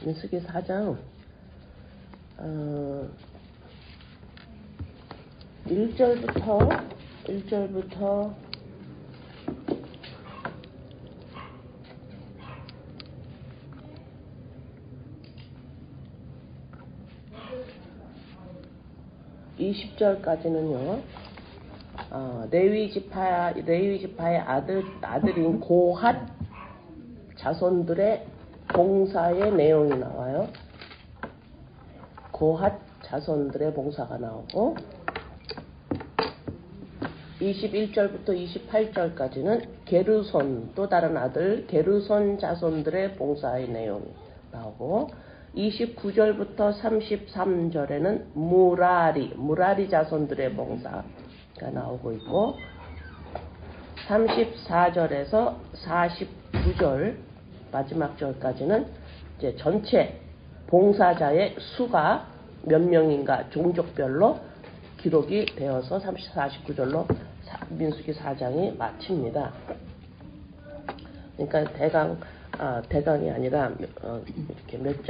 민수기 4장 1절부터 20절까지는요. 레위 지파의 아들인 고핫 자손들의 봉사의 내용이 나와요. 고핫 자손들의 봉사가 나오고 21절부터 28절까지는 게르손 또 다른 아들 게르손 자손들의 봉사의 내용이 나오고 29절부터 33절에는 무라리 자손들의 봉사가 나오고 있고 34절에서 49절 마지막 절까지는 이제 전체 봉사자의 수가 몇 명인가 종족별로 기록이 되어서 49절로 민수기 4장이 마칩니다. 그러니까 대강이 아니라 이렇게 몇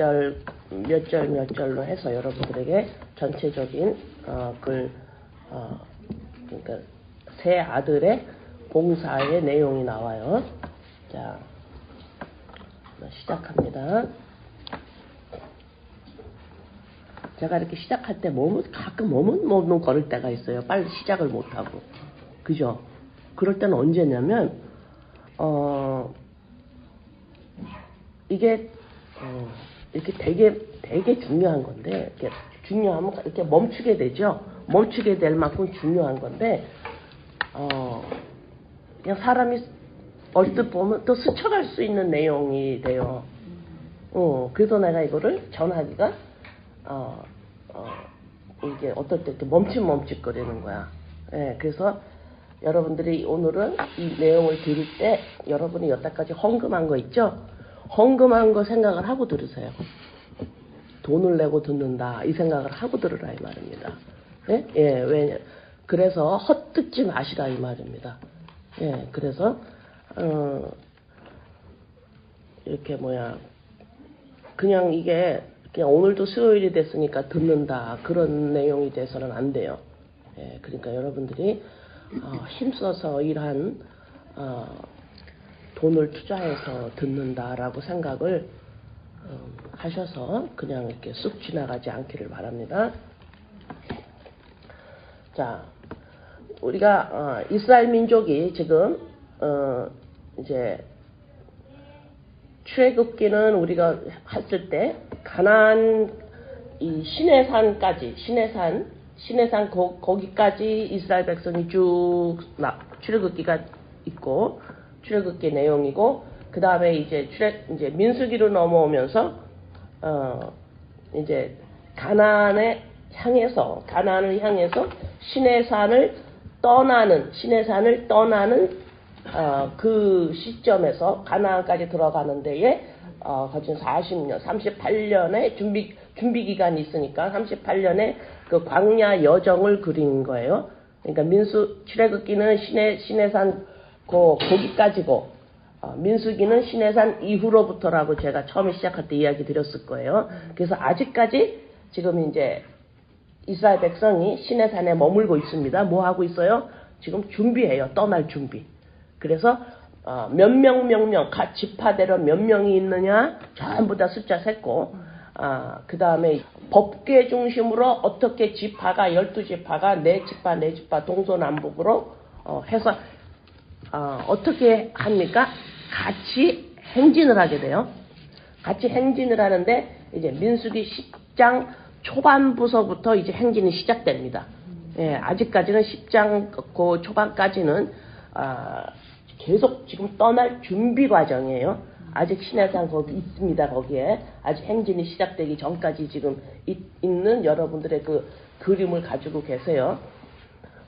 절로 해서 여러분들에게 전체적인 그러니까 세 아들의 봉사의 내용이 나와요. 자, 시작합니다. 제가 이렇게 시작할 때 가끔 머뭇 걸을 때가 있어요. 빨리 시작을 못하고. 그죠? 그럴 때는 언제냐면, 이게, 이렇게 되게 중요한 건데, 이렇게 중요하면 이렇게 멈추게 되죠? 멈추게 될 만큼 중요한 건데, 그냥 사람이 얼핏 보면 또 스쳐갈 수 있는 내용이 돼요. 그래서 내가 이거를 전하기가, 이게 어떨 때 이렇게 멈칫거리는 거야. 예, 그래서 여러분들이 오늘은 이 내용을 들을 때 여러분이 여태까지 헌금한 거 있죠? 헌금한 거 생각을 하고 들으세요. 돈을 내고 듣는다 이 생각을 하고 들으라 이 말입니다. 예? 예, 왜냐? 그래서 헛듣지 마시라 이 말입니다. 예, 그래서 이렇게 그냥 이게 그냥 오늘도 수요일이 됐으니까 듣는다 그런 내용이 돼서는 안 돼요. 예, 그러니까 여러분들이 힘써서 일한 돈을 투자해서 듣는다라고 생각을 하셔서 그냥 이렇게 쑥 지나가지 않기를 바랍니다. 자, 우리가 이스라엘 민족이 지금 이제 출애굽기는 우리가 했을 때 가나안 이 시내산까지 시내산 거기까지 이스라엘 백성이 쭉 출애굽기가 있고 출애굽기 내용이고 그 다음에 이제 민수기로 넘어오면서 이제 가나안을 향해서 시내산을 떠나는 그 시점에서 가나안까지 들어가는 데에 거진 40년, 38년의 준비 기간이 있으니까 38년의 그 광야 여정을 그린 거예요. 그러니까 출애굽기는 시내산 거기까지고 민수기는 시내산 이후로부터라고 제가 처음에 시작할 때 이야기 드렸을 거예요. 그래서 아직까지 지금 이제 이스라엘 백성이 시내산에 머물고 있습니다. 뭐 하고 있어요? 지금 준비해요. 떠날 준비. 그래서 몇 명 각 지파대로 몇 명이 있느냐 전부 다 숫자 셌고 그 다음에 법궤 중심으로 어떻게 지파가 12지파가 네 지파 동서남북으로 해서 어떻게 합니까? 같이 행진을 하게 돼요. 같이 행진을 하는데 이제 민수기 10장 초반부서부터 이제 행진이 시작됩니다. 예, 아직까지는 10장 그 초반까지는 계속 지금 떠날 준비 과정이에요. 아직 시내산 거기 있습니다. 거기에 아직 행진이 시작되기 전까지 지금 있는 여러분들의 그 그림을 가지고 계세요.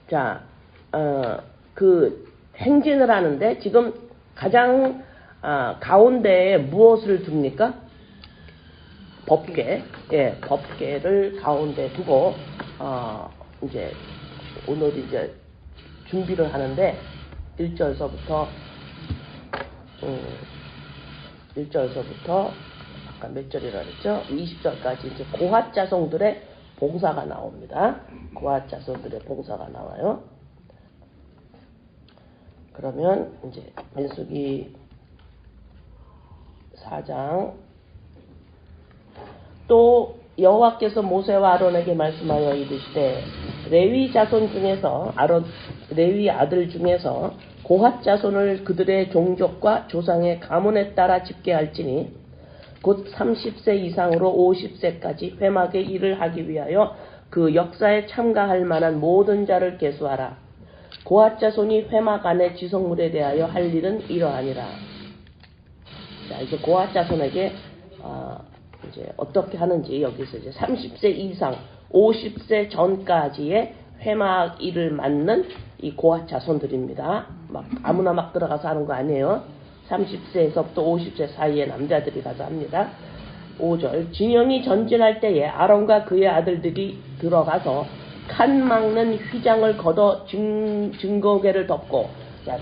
자, 그 행진을 하는데 지금 가장 가운데에 무엇을 둡니까? 법궤, 예, 법궤를 가운데 두고 이제 오늘 이제 준비를 하는데 1절서부터 아까 몇 절이라 그랬죠? 20절까지 이제 고핫 자손들의 봉사가 나옵니다. 고핫 자손들의 봉사가 나와요. 그러면 이제 민수기 4장 또 여호와께서 모세와 아론에게 말씀하여 이르시되 레위 자손 중에서 레위 아들 중에서 고핫 자손을 그들의 종족과 조상의 가문에 따라 집계할지니 곧 30세 이상으로 50세까지 회막의 일을 하기 위하여 그 역사에 참가할 만한 모든 자를 계수하라. 고핫 자손이 회막 안의 지성물에 대하여 할 일은 이러하니라. 자, 이제 고핫 자손에게 이제 어떻게 하는지 여기서 이제 30세 이상 50세 전까지의 회막 일을 맡는 이 고핫 자손들입니다. 막 아무나 막 들어가서 하는 거 아니에요. 30세에서부터 50세 사이의 남자들이 가서 합니다. 5절 진영이 전진할 때에 아론과 그의 아들들이 들어가서 칸 막는 휘장을 걷어 증거궤를 덮고, 자,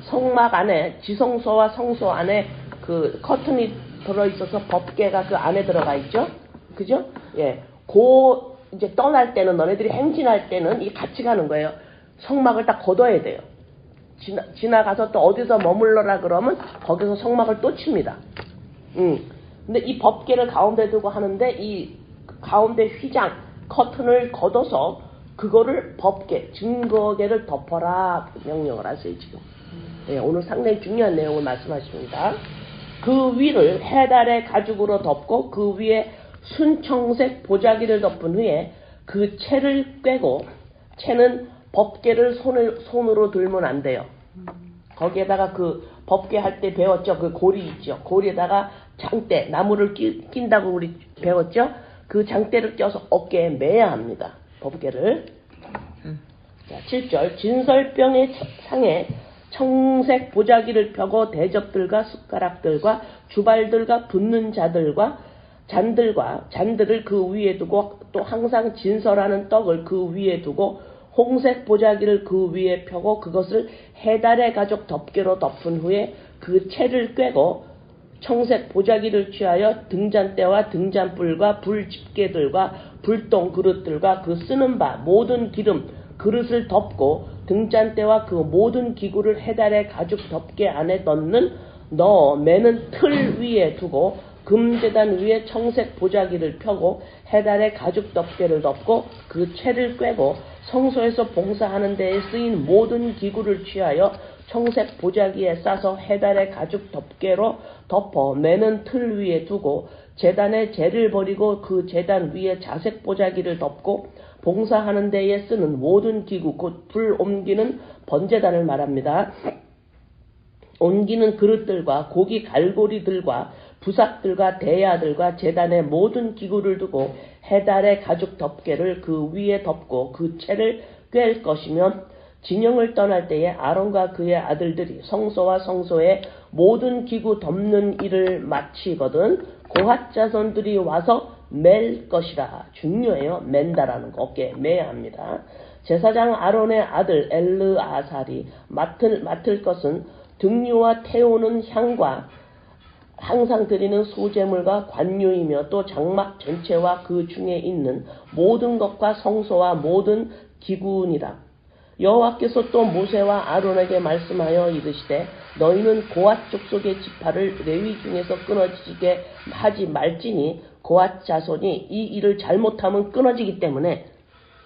성막 안에 지성소와 성소 안에 그 커튼이 들어있어서 법궤가 그 안에 들어가 있죠. 그죠? 예. 이제 떠날 때는 너네들이 행진할 때는 이 같이 가는 거예요. 성막을 딱 걷어야 돼요. 지나가서 또 어디서 머물러라 그러면 거기서 성막을 또 칩니다. 근데 이 법궤를 가운데 두고 하는데 이 가운데 휘장 커튼을 걷어서 그거를 법궤 증거궤를 덮어라 명령을 하세요 지금. 네, 오늘 상당히 중요한 내용을 말씀하십니다. 그 위를 해달의 가죽으로 덮고 그 위에 순청색 보자기를 덮은 후에 그 채를 꿰고, 채는 법궤를 손으로 들면 안 돼요. 거기에다가 그 법궤 할 때 배웠죠. 그 고리 있죠. 고리에다가 장대, 나무를 낀다고 우리 배웠죠. 그 장대를 껴서 어깨에 매야 합니다. 법궤를. 자, 7절 진설병의 상에 청색 보자기를 펴고 대접들과 숟가락들과 주발들과 붓는 잔들을 그 위에 두고 또 항상 진설하는 떡을 그 위에 두고 홍색 보자기를 그 위에 펴고 그것을 해달의 가죽 덮개로 덮은 후에 그 채를 꿰고 청색 보자기를 취하여 등잔대와 등잔불과 불집게들과 불똥 그릇들과 그 쓰는 바 모든 기름 그릇을 덮고 등잔대와 그 모든 기구를 해달의 가죽 덮개 안에 넣어 매는 틀 위에 두고 금제단 위에 청색 보자기를 펴고 해달의 가죽 덮개를 덮고 그 채를 꿰고 성소에서 봉사하는 데에 쓰인 모든 기구를 취하여 청색 보자기에 싸서 해달의 가죽 덮개로 덮어 매는 틀 위에 두고 제단에 재를 버리고 그 제단 위에 자색 보자기를 덮고 봉사하는 데에 쓰는 모든 기구 곧 불 옮기는 번제단을 말합니다. 옮기는 그릇들과 고기 갈고리들과 부삭들과 대야들과 제단의 모든 기구를 두고 해달의 가죽 덮개를 그 위에 덮고 그 채를 꿰을 것이며 진영을 떠날 때에 아론과 그의 아들들이 성소와 성소의 모든 기구 덮는 일을 마치거든 고핫 자손들이 와서 맬 것이라. 중요해요. 맨다라는 거 어깨에 매야 합니다. 제사장 아론의 아들 엘르아살이 맡을 것은 등유와 태우는 향과 항상 드리는 소제물과 관유이며 또 장막 전체와 그 중에 있는 모든 것과 성소와 모든 기구니라. 여호와께서 또 모세와 아론에게 말씀하여 이르시되 너희는 고핫 족속의 지파를 레위 중에서 끊어지게 하지 말지니 고핫 자손이 이 일을 잘못하면 끊어지기 때문에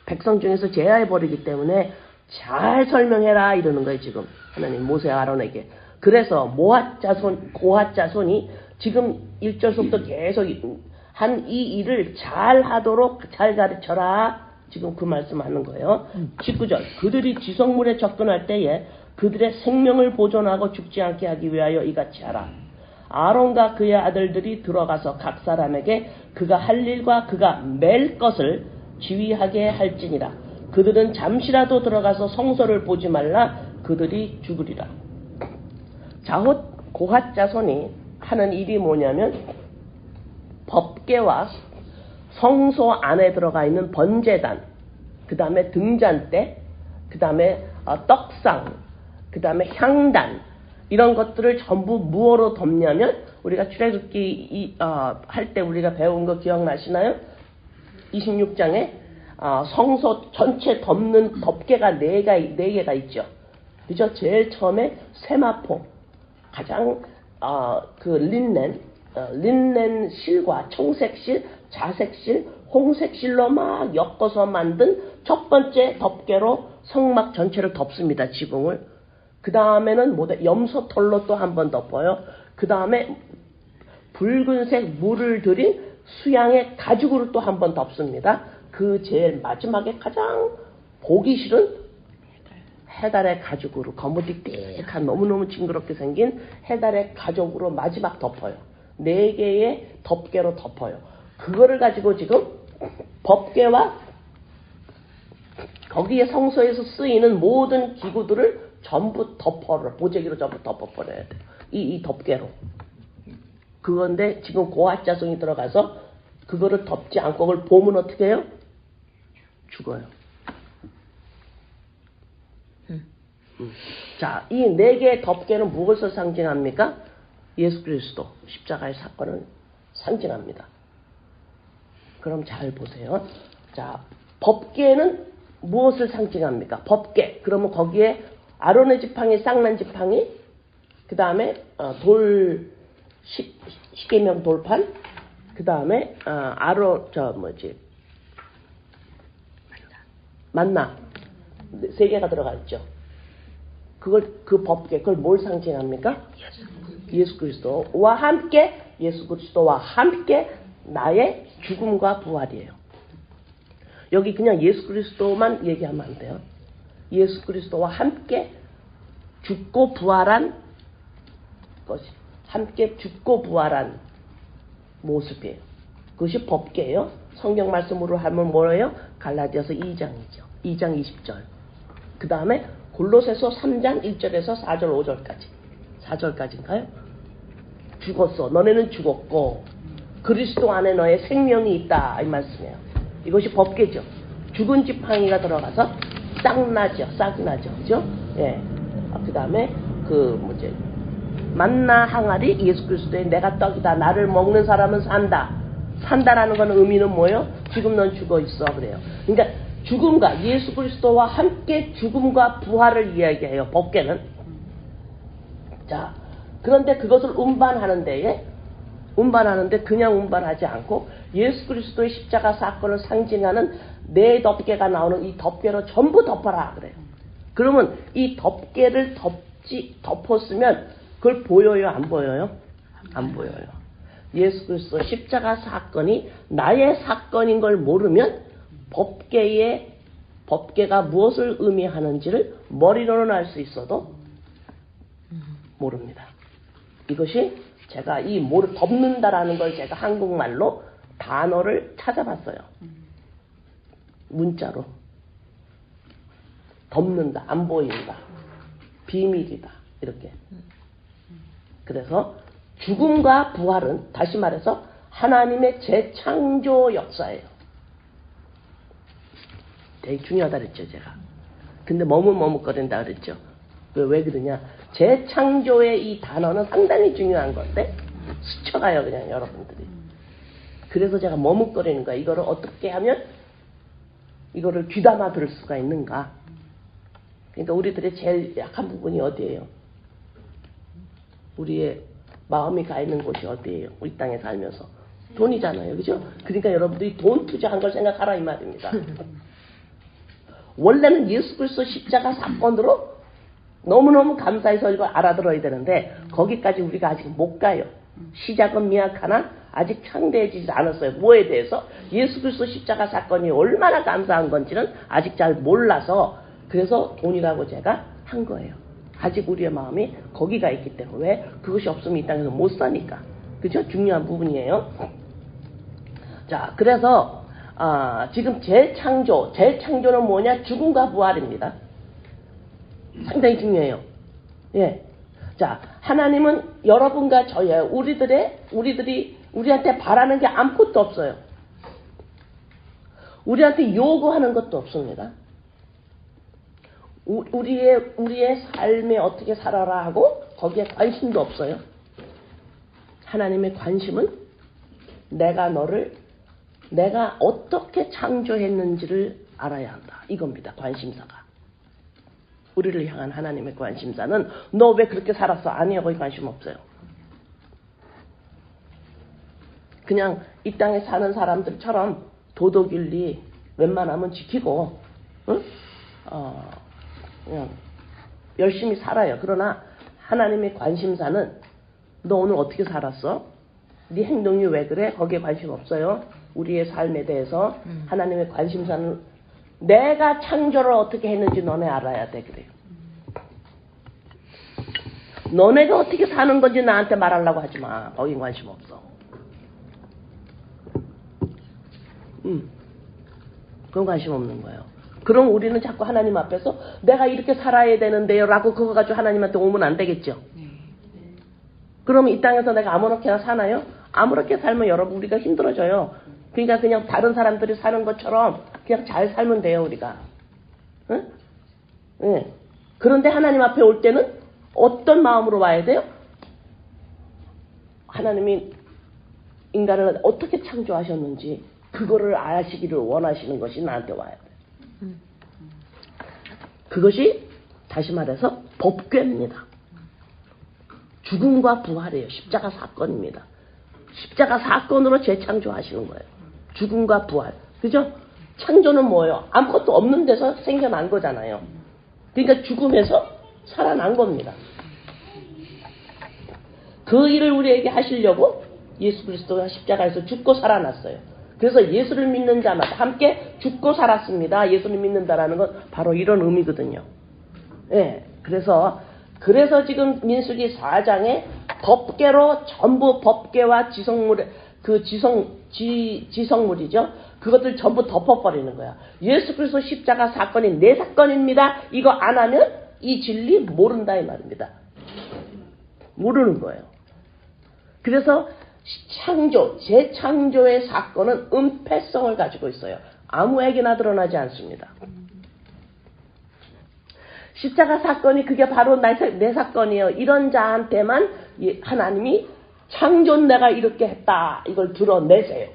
백성 중에서 제하해버리기 때문에 잘 설명해라 이러는 거예요. 지금 하나님 모세와 아론에게. 그래서 고핫 자손이 지금 1절부터 계속 한 이 일을 잘 하도록 잘 가르쳐라. 지금 그 말씀하는 거예요. 19절 그들이 지성물에 접근할 때에 그들의 생명을 보존하고 죽지 않게 하기 위하여 이같이 하라. 아론과 그의 아들들이 들어가서 각 사람에게 그가 할 일과 그가 맬 것을 지휘하게 할지니라. 그들은 잠시라도 들어가서 성소를 보지 말라. 그들이 죽으리라. 고핫 자손이 하는 일이 뭐냐면 법궤와 성소 안에 들어가 있는 번제단, 그 다음에 등잔대, 그 다음에 떡상, 그 다음에 향단 이런 것들을 전부 무엇으로 덮냐면 우리가 출애굽기 할 때 우리가 배운 거 기억나시나요? 26장에 성소 전체 덮는 덮개가 네 개가 있죠. 그죠? 제일 처음에 세마포, 가장 그 린넨 실과 청색실, 자색실, 홍색실로 막 엮어서 만든 첫 번째 덮개로 성막 전체를 덮습니다. 지붕을. 그 다음에는 염소털로 또 한 번 덮어요. 그 다음에 붉은색 물을 들인 수양의 가죽으로 또 한 번 덮습니다. 그 제일 마지막에 가장 보기 싫은 해달의 가죽으로 거무딕딕한 너무너무 징그럽게 생긴 해달의 가죽으로 마지막 덮어요. 4개의 덮개로 덮어요. 그거를 가지고 지금 법궤와 거기에 성소에서 쓰이는 모든 기구들을 전부 보재기로 전부 덮어버려야 돼요. 이 덮개로. 그건데 지금 고압자성이 들어가서 그거를 덮지 않고 그걸 보면 어떻게 해요? 죽어요. 자, 이 4개의 덮개는 무엇을 상징합니까? 예수 그리스도 십자가의 사건을 상징합니다. 그럼 잘 보세요. 자, 법궤는 무엇을 상징합니까? 법궤. 그러면 거기에 아론의 지팡이, 쌍난 지팡이, 그 다음에 십계명 돌판, 그 다음에 만나 3개가 들어가 있죠. 그 법궤, 그걸 뭘 상징합니까? 예수 그리스도와 함께, 예수 그리스도와 함께 나의 죽음과 부활이에요. 여기 그냥 예수 그리스도만 얘기하면 안 돼요. 예수 그리스도와 함께 죽고 부활한 것이, 함께 죽고 부활한 모습이에요. 그것이 법궤예요. 성경 말씀으로 하면 뭐예요? 갈라디아서 2장이죠. 2장 20절. 그 다음에 골로새서 3장 1절에서 4절 5절까지. 4절까지인가요? 죽었어. 너네는 죽었고 그리스도 안에 너의 생명이 있다. 이 말씀이에요. 이것이 법궤죠. 죽은 지팡이가 들어가서 싹이 나죠. 그죠? 예. 그 다음에 만나 항아리, 예수 그리스도의 내가 떡이다. 나를 먹는 사람은 산다. 산다라는 건 의미는 뭐예요? 지금 넌 죽어 있어. 그래요. 그러니까 죽음과 예수 그리스도와 함께 죽음과 부활을 이야기해요. 법궤는. 자, 그런데 그것을 운반하는데 그냥 운반하지 않고 예수 그리스도의 십자가 사건을 상징하는 4 덮개가 나오는 이 덮개로 전부 덮어라 그래요. 그러면 이 덮개를 덮었으면 그걸 보여요? 안 보여요? 안 보여요. 예수 그리스도 십자가 사건이 나의 사건인 걸 모르면 법궤가 무엇을 의미하는지를 머리로는 알 수 있어도 모릅니다. 이것이 제가 덮는다라는 걸 제가 한국말로 단어를 찾아봤어요. 문자로. 덮는다, 안 보인다, 비밀이다, 이렇게. 그래서 죽음과 부활은 다시 말해서 하나님의 재창조 역사예요. 되게 중요하다 그랬죠, 제가. 근데 머뭇거린다 그랬죠. 왜 그러냐? 재창조의 이 단어는 상당히 중요한 건데 스쳐가요, 그냥 여러분들이. 그래서 제가 머뭇거리는 거야. 이거를 어떻게 하면 이거를 귀담아 들을 수가 있는가? 그러니까 우리들의 제일 약한 부분이 어디예요? 우리의 마음이 가 있는 곳이 어디예요? 우리 땅에 살면서 돈이잖아요, 그죠? 그러니까 여러분들이 돈 투자한 걸 생각하라 이 말입니다. 원래는 예수 그리스도 십자가 사건으로 너무너무 감사해서 이걸 알아들어야 되는데 거기까지 우리가 아직 못 가요. 시작은 미약하나 아직 창대해지지 않았어요. 뭐에 대해서? 예수 그리스도 십자가 사건이 얼마나 감사한 건지는 아직 잘 몰라서 그래서 돈이라고 제가 한 거예요. 아직 우리의 마음이 거기가 있기 때문에. 왜? 그것이 없으면 이 땅에서 못 사니까. 그죠? 중요한 부분이에요. 자, 그래서 지금 재창조는 뭐냐? 죽음과 부활입니다. 상당히 중요해요. 예. 자, 하나님은 여러분과 저예요. 우리한테 바라는 게 아무것도 없어요. 우리한테 요구하는 것도 없습니다. 우리의 삶에 어떻게 살아라 하고 거기에 관심도 없어요. 하나님의 관심은 내가 어떻게 창조했는지를 알아야 한다. 이겁니다. 관심사가. 우리를 향한 하나님의 관심사는 너 왜 그렇게 살았어? 아니요. 거기 관심 없어요. 그냥 이 땅에 사는 사람들처럼 도덕윤리 웬만하면 지키고 응? 그냥 열심히 살아요. 그러나 하나님의 관심사는 너 오늘 어떻게 살았어? 네 행동이 왜 그래? 거기에 관심 없어요. 우리의 삶에 대해서 하나님의 관심사는 내가 창조를 어떻게 했는지 너네 알아야 돼. 그래요. 너네가 어떻게 사는 건지 나한테 말하려고 하지 마. 거긴 관심 없어. 그건 관심 없는 거예요. 그럼 우리는 자꾸 하나님 앞에서 내가 이렇게 살아야 되는데요 라고 그거 가지고 하나님한테 오면 안 되겠죠. 그럼 이 땅에서 내가 아무렇게나 사나요? 아무렇게 살면 여러분 우리가 힘들어져요. 그러니까 그냥 다른 사람들이 사는 것처럼 그냥 잘 살면 돼요. 우리가. 응? 네. 그런데 하나님 앞에 올 때는 어떤 마음으로 와야 돼요? 하나님이 인간을 어떻게 창조하셨는지 그거를 아시기를 원하시는 것이 나한테 와야 돼. 그것이 다시 말해서 법궤입니다. 죽음과 부활이에요. 십자가 사건입니다. 십자가 사건으로 재창조하시는 거예요. 죽음과 부활. 그죠? 창조는 뭐예요? 아무것도 없는 데서 생겨난 거잖아요. 그러니까 죽음에서 살아난 겁니다. 그 일을 우리에게 하시려고 예수 그리스도가 십자가에서 죽고 살아났어요. 그래서 예수를 믿는 자마다 함께 죽고 살았습니다. 예수를 믿는다라는 건 바로 이런 의미거든요. 예. 그래서 지금 민수기 4장에 법궤로 전부 법궤와 지성물, 지성물이죠. 그것들 전부 덮어버리는 거야. 예수 그리스도 십자가 사건이 내 사건입니다. 이거 안 하면 이 진리 모른다 이 말입니다. 모르는 거예요. 그래서 재창조의 사건은 은폐성을 가지고 있어요. 아무에게나 드러나지 않습니다. 십자가 사건이 그게 바로 내 사건이에요. 이런 자한테만 하나님이 창조는 내가 이렇게 했다. 이걸 드러내세요.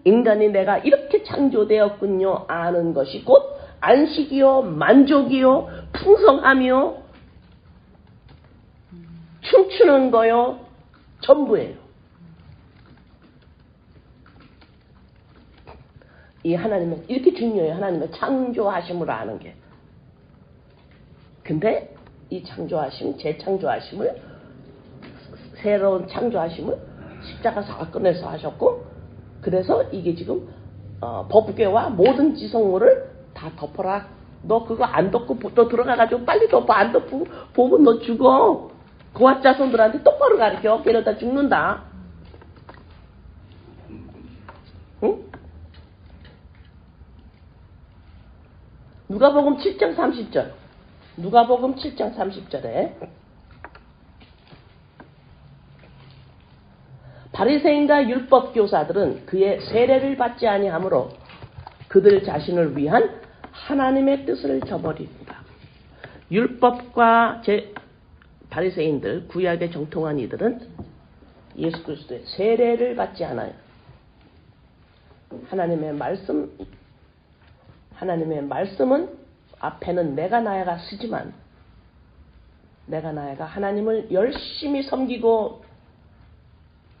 인간이 내가 이렇게 창조되었군요. 아는 것이 곧 안식이요, 만족이요, 풍성함이요, 춤추는 거요, 전부예요. 이 하나님은 이렇게 중요해요. 하나님의 창조하심을 아는 게. 근데 이 창조하심, 재창조하심을, 새로운 창조하심을 십자가 사건에서 하셨고, 그래서 이게 지금 법궤와 모든 지성물을 다 덮어라. 너 그거 안 덮고 너 들어가가지고 빨리 덮어. 안 덮고 보면 너 죽어. 고아 자손들한테 똑바로 가르쳐. 걔는 다 죽는다. 응? 누가복음 7장 30절. 누가복음 7장 30절에 바리새인과 율법교사들은 그의 세례를 받지 아니하므로 그들 자신을 위한 하나님의 뜻을 저버립니다. 율법과 바리새인들, 구약에 정통한 이들은 예수 그리스도의 세례를 받지 않아요. 하나님의 말씀은 앞에는 내가 나야가 쓰지만 내가 나야가 하나님을 열심히 섬기고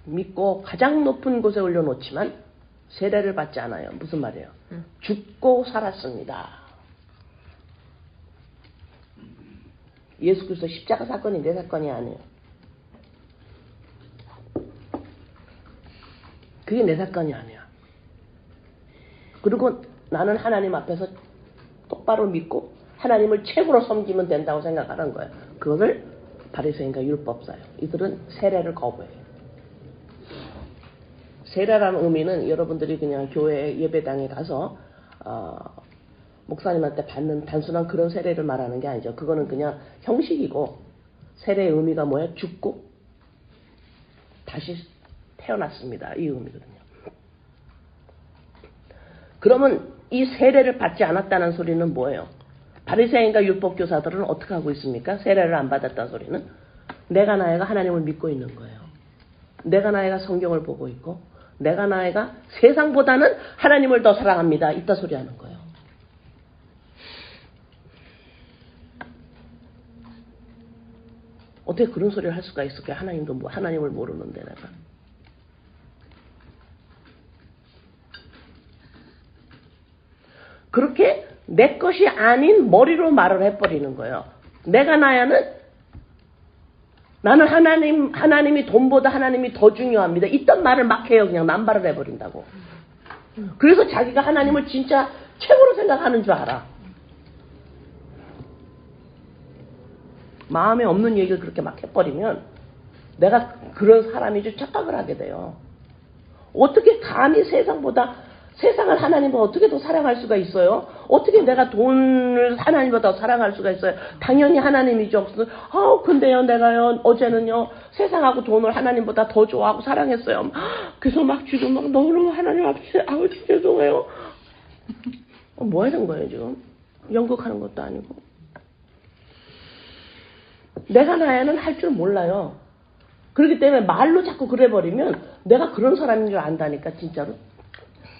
믿고 가장 높은 곳에 올려놓지만 세례를 받지 않아요. 무슨 말이에요? 죽고 살았습니다. 예수 그리스도 십자가 사건이 내 사건이 아니에요. 그게 내 사건이 아니야. 그리고 나는 하나님 앞에서 똑바로 믿고 하나님을 최고로 섬기면 된다고 생각하는 거예요. 그것을 바리새인과 율법사예요. 이들은 세례를 거부해요. 세례라는 의미는 여러분들이 그냥 교회 예배당에 가서 목사님한테 받는 단순한 그런 세례를 말하는 게 아니죠. 그거는 그냥 형식이고 세례의 의미가 뭐예요? 죽고 다시 태어났습니다. 이 의미거든요. 그러면 이 세례를 받지 않았다는 소리는 뭐예요? 바리새인과 율법교사들은 어떻게 하고 있습니까? 세례를 안 받았다는 소리는 내가 나이가 하나님을 믿고 있는 거예요. 내가 나이가 성경을 보고 있고 내가 나이가 세상보다는 하나님을 더 사랑합니다. 이따 소리 하는 거예요. 어떻게 그런 소리를 할 수가 있을까요? 하나님을 모르는데 내가. 그렇게 내 것이 아닌 머리로 말을 해버리는 거예요. 내가 나야는 나는 하나님이 돈보다 하나님이 더 중요합니다. 이딴 말을 막 해요. 그냥 남발을 해버린다고. 그래서 자기가 하나님을 진짜 최고로 생각하는 줄 알아. 마음에 없는 얘기를 그렇게 막 해버리면 내가 그런 사람이지 착각을 하게 돼요. 어떻게 감히 세상을 하나님보다 어떻게 더 사랑할 수가 있어요? 어떻게 내가 돈을 하나님보다 더 사랑할 수가 있어요? 당연히 하나님이죠. 근데요, 내가요, 어제는요, 세상하고 돈을 하나님보다 더 좋아하고 사랑했어요. 그래서 막 지금 막 너무 하나님 아버지 죄송해요. 뭐 하는 거예요, 지금? 연극하는 것도 아니고. 내가 나야는 할 줄 몰라요. 그렇기 때문에 말로 자꾸 그래버리면 내가 그런 사람인 줄 안다니까, 진짜로.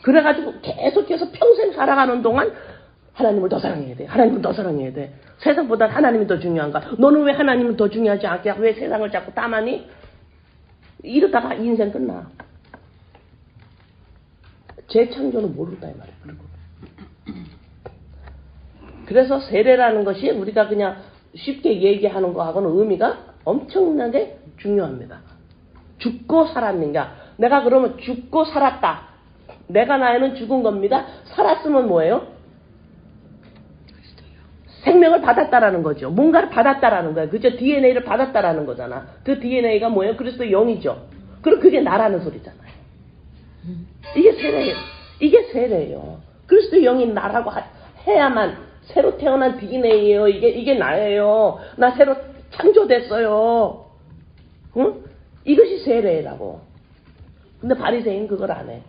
그래가지고 계속해서 평생 살아가는 동안 하나님을 더 사랑해야 돼. 하나님을 더 사랑해야 돼. 세상보다 하나님이 더 중요한가? 너는 왜 하나님을 더 중요하지 않게 왜 세상을 자꾸 땀하니? 이러다가 인생 끝나. 재창조는 모른다 이 말이에요. 그리고 그래서 세례라는 것이 우리가 그냥 쉽게 얘기하는 거하고는 의미가 엄청나게 중요합니다. 죽고 살았는가? 내가 그러면 죽고 살았다. 내가 나이는 죽은 겁니다. 살았으면 뭐예요? 생명을 받았다라는 거죠. 뭔가를 받았다라는 거예요. 그죠? DNA를 받았다라는 거잖아. 그 DNA가 뭐예요? 그리스도의 영이죠. 그럼 그게 나라는 소리잖아요. 이게 세례예요. 이게 세례예요. 그리스도의 영이 나라고 해야만 새로 태어난 DNA예요. 이게 나예요. 나 새로 창조됐어요. 응? 이것이 세례라고. 근데 바리새인은 그걸 안 해.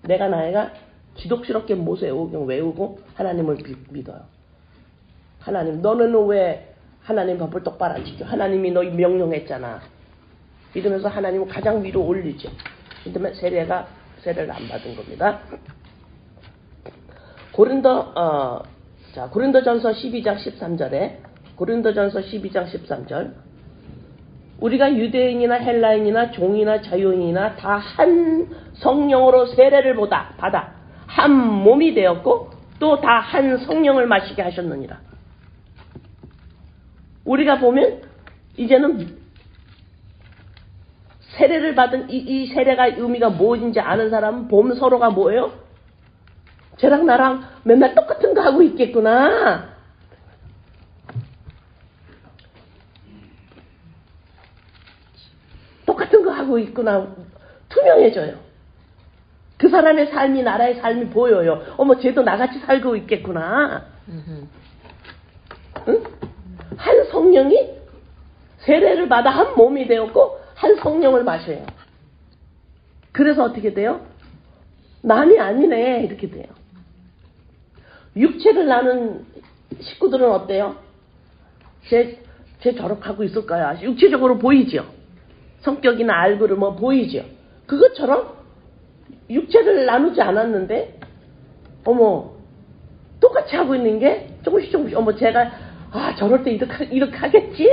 내가 나이가 지독스럽게 모세오경 외우고 하나님을 믿어요. 하나님, 너는 왜 하나님 법을 똑바로 안 지켜? 하나님이 너 명령했잖아. 이러면서 하나님을 가장 위로 올리죠. 그다음에 세례를 안 받은 겁니다. 고린도전서 12장 13절에 고린도전서 12장 13절 우리가 유대인이나 헬라인이나 종이나 자유인이나 다 한 성령으로 세례를 받아 한 몸이 되었고 또 다 한 성령을 마시게 하셨느니라. 우리가 보면 이제는 세례를 받은 이 세례가 의미가 무엇인지 아는 사람은 보면 서로가 뭐예요? 쟤랑 나랑 맨날 똑같은 거 하고 있겠구나. 똑같은 거 하고 있구나. 투명해져요. 그 사람의 삶이 나라의 삶이 보여요. 어머 쟤도 나같이 살고 있겠구나. 응? 한 성령이 세례를 받아 한 몸이 되었고 한 성령을 마셔요. 그래서 어떻게 돼요? 남이 아니네 이렇게 돼요. 육체를 나눈 식구들은 어때요? 쟤 저렇게 있을까요? 육체적으로 보이죠. 성격이나 얼굴을 뭐 보이죠. 그것처럼 육체를 나누지 않았는데 어머 똑같이 하고 있는 게 조금씩 어머 제가 저럴 때 이렇게 하겠지?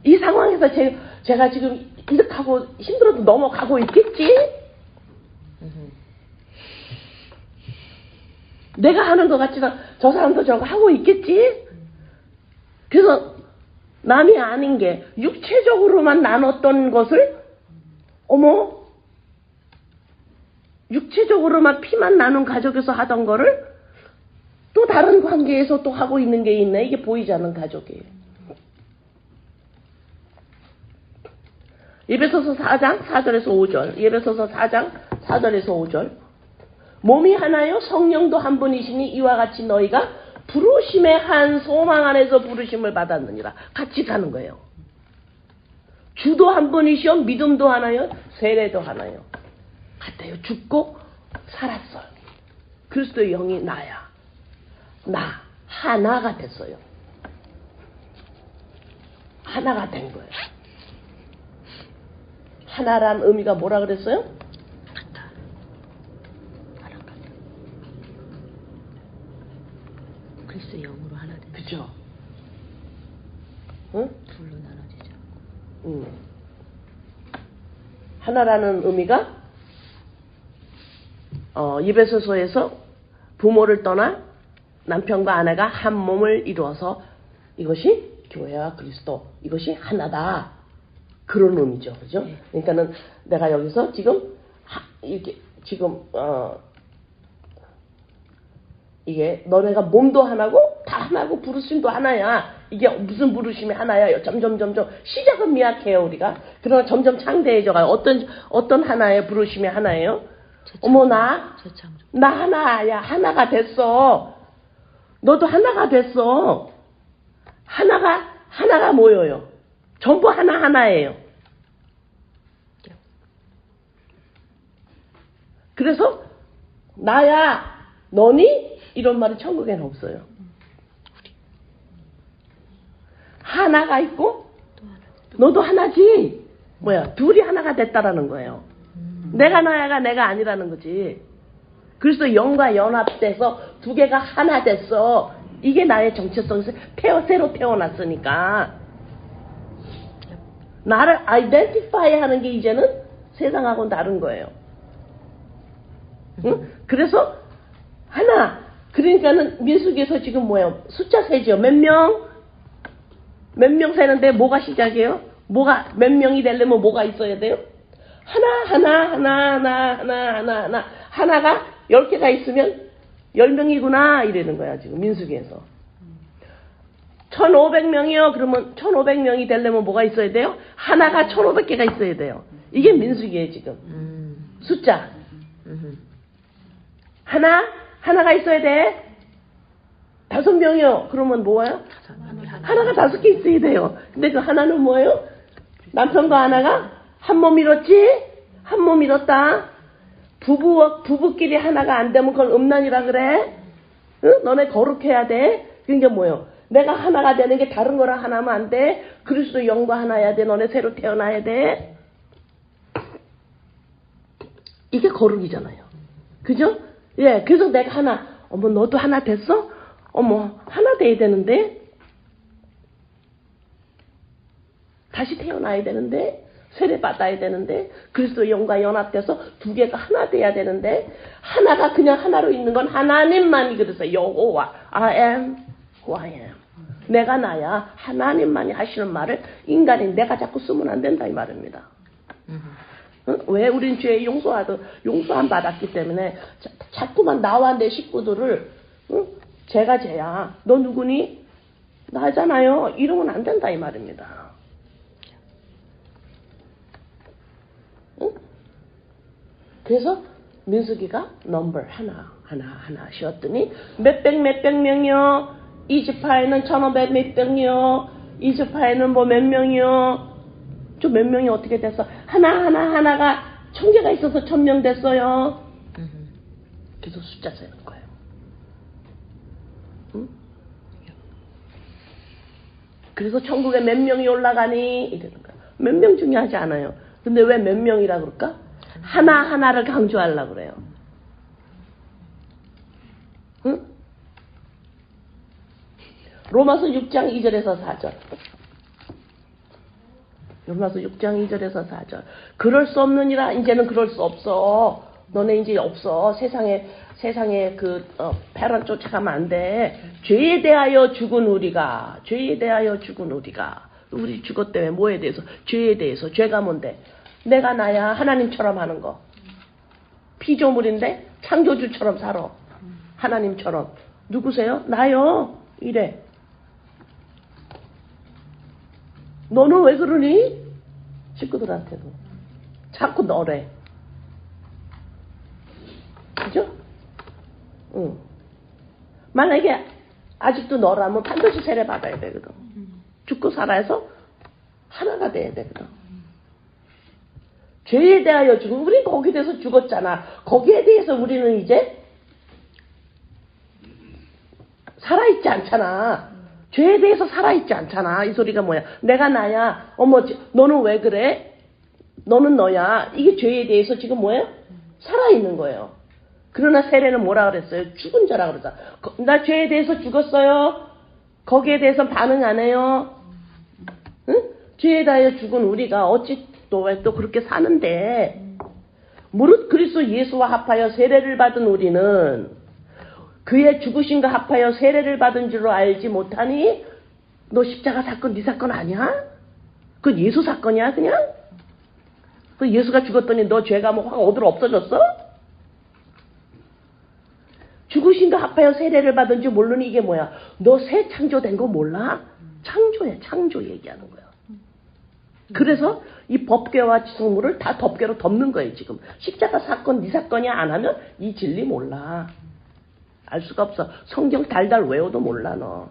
이 상황에서 제가 지금 이렇게 하고 힘들어도 넘어가고 있겠지? 내가 하는 것 같지만 저 사람도 저거 하고 있겠지? 그래서 남이 아닌 게 육체적으로만 나눴던 것을 어머 육체적으로만 피만 나눈 가족에서 하던 거를 또 다른 관계에서 또 하고 있는 게 있네. 이게 보이지 않는 가족이에요. 에베소서 4장 4절에서 5절 에베소서 4장 4절에서 5절 몸이 하나요 성령도 한 분이시니 이와 같이 너희가 부르심의 한 소망 안에서 부르심을 받았느니라. 같이 사는 거예요. 주도 한 분이시요 믿음도 하나요 세례도 하나요. 같아요. 죽고 살았어요. 그리스도의 영이 나야. 나 하나가 됐어요. 하나가 된 거예요. 하나란 의미가 뭐라 그랬어요? 그리스도의 영으로 하나 된. 그죠? 응? 둘로 나눠지지 않고. 하나라는 의미가 예배소서에서 부모를 떠나 남편과 아내가 한 몸을 이루어서 이것이 교회와 그리스도, 이것이 하나다. 그런 의미죠. 그죠? 네. 그러니까는 내가 여기서 지금 이게 지금 이게 너네가 몸도 하나고 다 하나고 부르심도 하나야. 이게 무슨 부르심이 하나야? 점점 시작은 미약해요 우리가. 그러나 점점 창대해져가요. 어떤 하나의 부르심이 하나예요? 어머 나 하나야. 하나가 됐어. 너도 하나가 됐어. 하나가 뭐예요? 전부 하나예요. 그래서 나야 너니 이런 말이 천국에는 없어요. 하나가 있고 너도 하나지. 뭐야? 둘이 하나가 됐다라는 거예요. 내가 나야가 내가 아니라는 거지. 그래서 영과 연합돼서 두 개가 하나 됐어. 이게 나의 정체성에서 새로 태어났으니까. 나를 아이덴티파이 하는 게 이제는 세상하고는 다른 거예요. 응? 그래서 하나. 그러니까는 민수기에서 지금 뭐예요? 숫자 세죠. 몇 명? 몇 명 세는데 뭐가 시작이에요? 몇 명이 되려면 뭐가 있어야 돼요? 하나가 10개가 있으면 10명이구나 이러는 거야 지금 민수기에서. 1500명이요. 그러면 1500명이 되려면 뭐가 있어야 돼요? 하나가 1500개가 있어야 돼요. 이게 민수기예요 지금. 숫자. 하나가 있어야 돼. 5명이요. 그러면 뭐예요? 하나가 5개 있어야 돼요. 근데 그 하나는 뭐예요? 남편과 하나가 한 몸 이뤘지? 한 몸 이뤘다. 부부끼리 하나가 안 되면 그걸 음란이라 그래. 응? 너네 거룩해야 돼. 그게 뭐예요? 내가 하나가 되는 게 다른 거랑 하나면 안 돼. 그리스도 영과 하나야 돼. 너네 새로 태어나야 돼. 이게 거룩이잖아요. 그죠? 예, 그래서 내가 하나. 어머 너도 하나 됐어? 어머 하나 돼야 되는데. 다시 태어나야 되는데. 세례 받아야 되는데. 그리스도 영과 연합돼서 두 개가 하나 돼야 되는데. 하나가 그냥 하나로 있는 건 하나님만이 그래서 여호와 I am who I am. 내가 나야. 하나님만이 하시는 말을 인간인 내가 자꾸 쓰면 안 된다 이 말입니다. 응? 왜 우린 죄의 용서함 받았기 때문에 자꾸만 나와 내 식구들을 응? 쟤가 쟤야. 너 누구니? 나잖아요. 이러면 안 된다 이 말입니다. 응? 그래서 민수기가 넘버 하나 쉬었더니 몇백 명이요. 이집파에는 1500 몇백 명이요. 이집파에는 뭐 몇 명이요. 좀 몇 명이 어떻게 됐어? 하나가 1000개가 있어서 1000명 됐어요. 그래서 숫자 세는 거예요. 응? 그래서 천국에 몇 명이 올라가니? 이러는 거예요. 몇 명 중요하지 않아요. 근데 왜 몇 명이라 그럴까? 하나를 강조하려고 그래요. 응? 로마서 6장 2절에서 4절. 로마서 6장 2절에서 4절. 그럴 수 없느니라. 이제는 그럴 수 없어. 너네 이제 없어. 세상에 패런 쫓아가면 안 돼. 죄에 대하여 죽은 우리가. 우리 죽었다며 뭐에 대해서? 죄에 대해서. 죄가 뭔데? 내가 나야. 하나님처럼 하는 거. 피조물인데 창조주처럼 살아. 하나님처럼. 누구세요? 나요. 이래. 너는 왜 그러니? 식구들한테도. 자꾸 너래. 그죠? 응. 만약에 아직도 너라면 반드시 세례 받아야 되거든. 죽고 살아서 하나가 돼야 되거든. 죄에 대하여 죽은 우리 거기에 대해서 죽었잖아. 거기에 대해서 우리는 이제 살아있지 않잖아. 죄에 대해서 살아있지 않잖아. 이 소리가 뭐야? 내가 나야. 어머, 너는 왜 그래? 너는 너야. 이게 죄에 대해서 지금 뭐예요? 살아있는 거예요. 그러나 세례는 뭐라 그랬어요? 죽은 자라 그러자. 나 죄에 대해서 죽었어요. 거기에 대해서 반응 안 해요. 응? 죄에 대하여 죽은 우리가 어찌 또 그렇게 사는데, 무릇 그리스도 예수와 합하여 세례를 받은 우리는 그의 죽으심과 합하여 세례를 받은 줄로 알지 못하니? 너 십자가 사건 네 사건 아니야? 그건 예수 사건이야 그냥? 그 예수가 죽었더니 너 죄가 뭐 확 어디로 없어졌어? 죽으심과 합하여 세례를 받은 줄 모르니 이게 뭐야? 너 새 창조된 거 몰라? 창조야, 창조 얘기하는 거야. 그래서 이 법궤와 지성물을 다 덮개로 덮는 거예요 지금. 십자가 사건 네 사건이 안 하면 이 진리 몰라. 알 수가 없어. 성경 달달 외워도 몰라 너.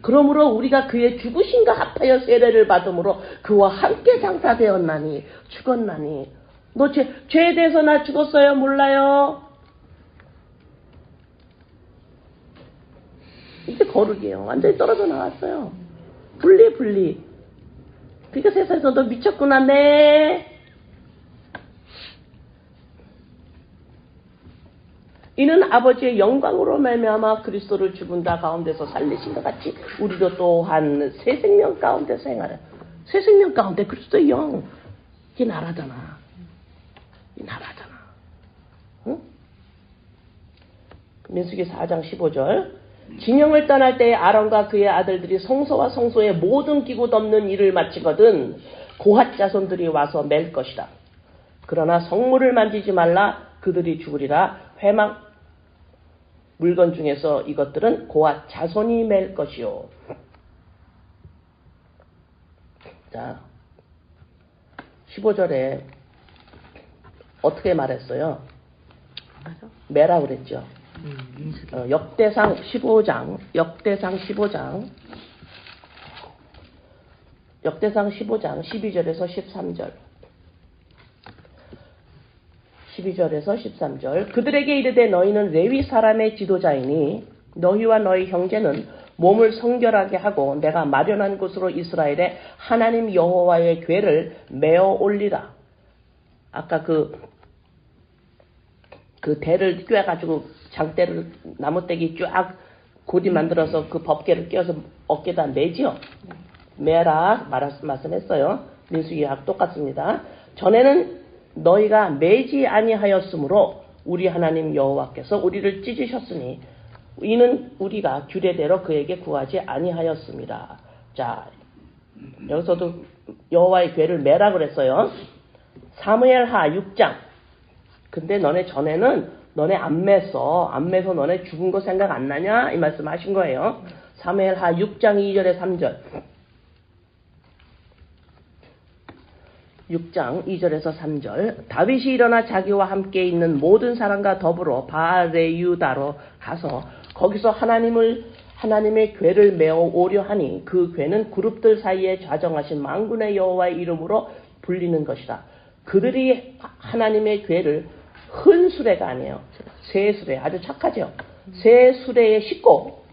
그러므로 우리가 그의 죽으심과 합하여 세례를 받음으로 그와 함께 장사되었나니 죽었나니. 너 죄에 대해서 나 죽었어요? 몰라요? 이게 거룩이에요. 완전히 떨어져 나왔어요. 분리. 그러니까 세상에서 너 미쳤구나. 네. 이는 아버지의 영광으로 말미암아 그리스도를 죽은 자 가운데서 살리신 것 같이 우리도 또한 새 생명 가운데서 행하라. 새 생명 가운데 그리스도의 영. 이게 나라잖아. 이 나라잖아. 응? 민수기 4장 15절. 진영을 떠날 때에 아론과 그의 아들들이 성소와 성소의 모든 기구 덮는 일을 마치거든 고핫 자손들이 와서 맬 것이다. 그러나 성물을 만지지 말라. 그들이 죽으리라. 회막 물건 중에서 이것들은 고핫 자손이 맬 것이요. 자, 15절에 어떻게 말했어요? 매라 그랬죠. 역대상 15장 12절에서 13절 12절에서 13절. 그들에게 이르되 너희는 레위 사람의 지도자이니 너희와 너희 형제는 몸을 성결하게 하고 내가 마련한 곳으로 이스라엘의 하나님 여호와의 궤를 메어 올리라. 아까 그 대를 꿰가지고 장대를 나무떼기 쫙 고디 만들어서 그 법궤를 껴서 어깨에다 매지요. 매라 말씀했어요. 민수기하고 똑같습니다. 전에는 너희가 매지 아니하였으므로 우리 하나님 여호와께서 우리를 찢으셨으니 이는 우리가 규례대로 그에게 구하지 아니하였습니다. 자, 여기서도 여호와의 궤를 매라 그랬어요. 사무엘하 6장. 근데 너네 전에는 너네 안 매서 너네 죽은 거 생각 안 나냐? 이 말씀 하신 거예요. 사무엘하 6장 2절에 3절. 6장 2절에서 3절. 다윗이 일어나 자기와 함께 있는 모든 사람과 더불어 바알레유다로 가서 거기서 하나님의 궤를 메어 오려 하니 그 궤는 그룹들 사이에 좌정하신 만군의 여호와의 이름으로 불리는 것이다. 그들이 하나님의 궤를 큰 수레가 아니에요. 새 수레. 아주 착하죠. 새 수레에 싣고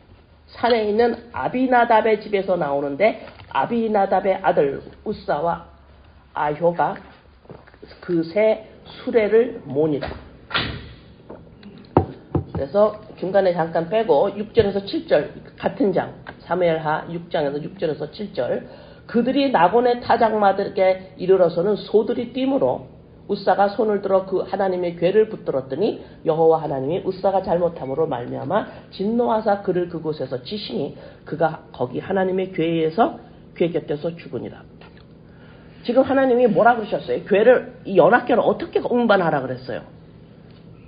산에 있는 아비나답의 집에서 나오는데 아비나답의 아들 우사와 아효가 그 새 수레를 모니라. 그래서 중간에 잠깐 빼고 6절에서 7절 같은 장 사무엘하 6장에서 6절에서 7절. 그들이 나곤의 타작마들에게 이르러서는 소들이 뛰므로 우사가 손을 들어 그 하나님의 궤를 붙들었더니 여호와 하나님이 우사가 잘못함으로 말미암아 진노하사 그를 그곳에서 치시니 그가 거기 하나님의 궤 곁에서 죽으니라. 지금 하나님이 뭐라 그러셨어요? 궤를 이 연합궤를 어떻게 운반하라 그랬어요?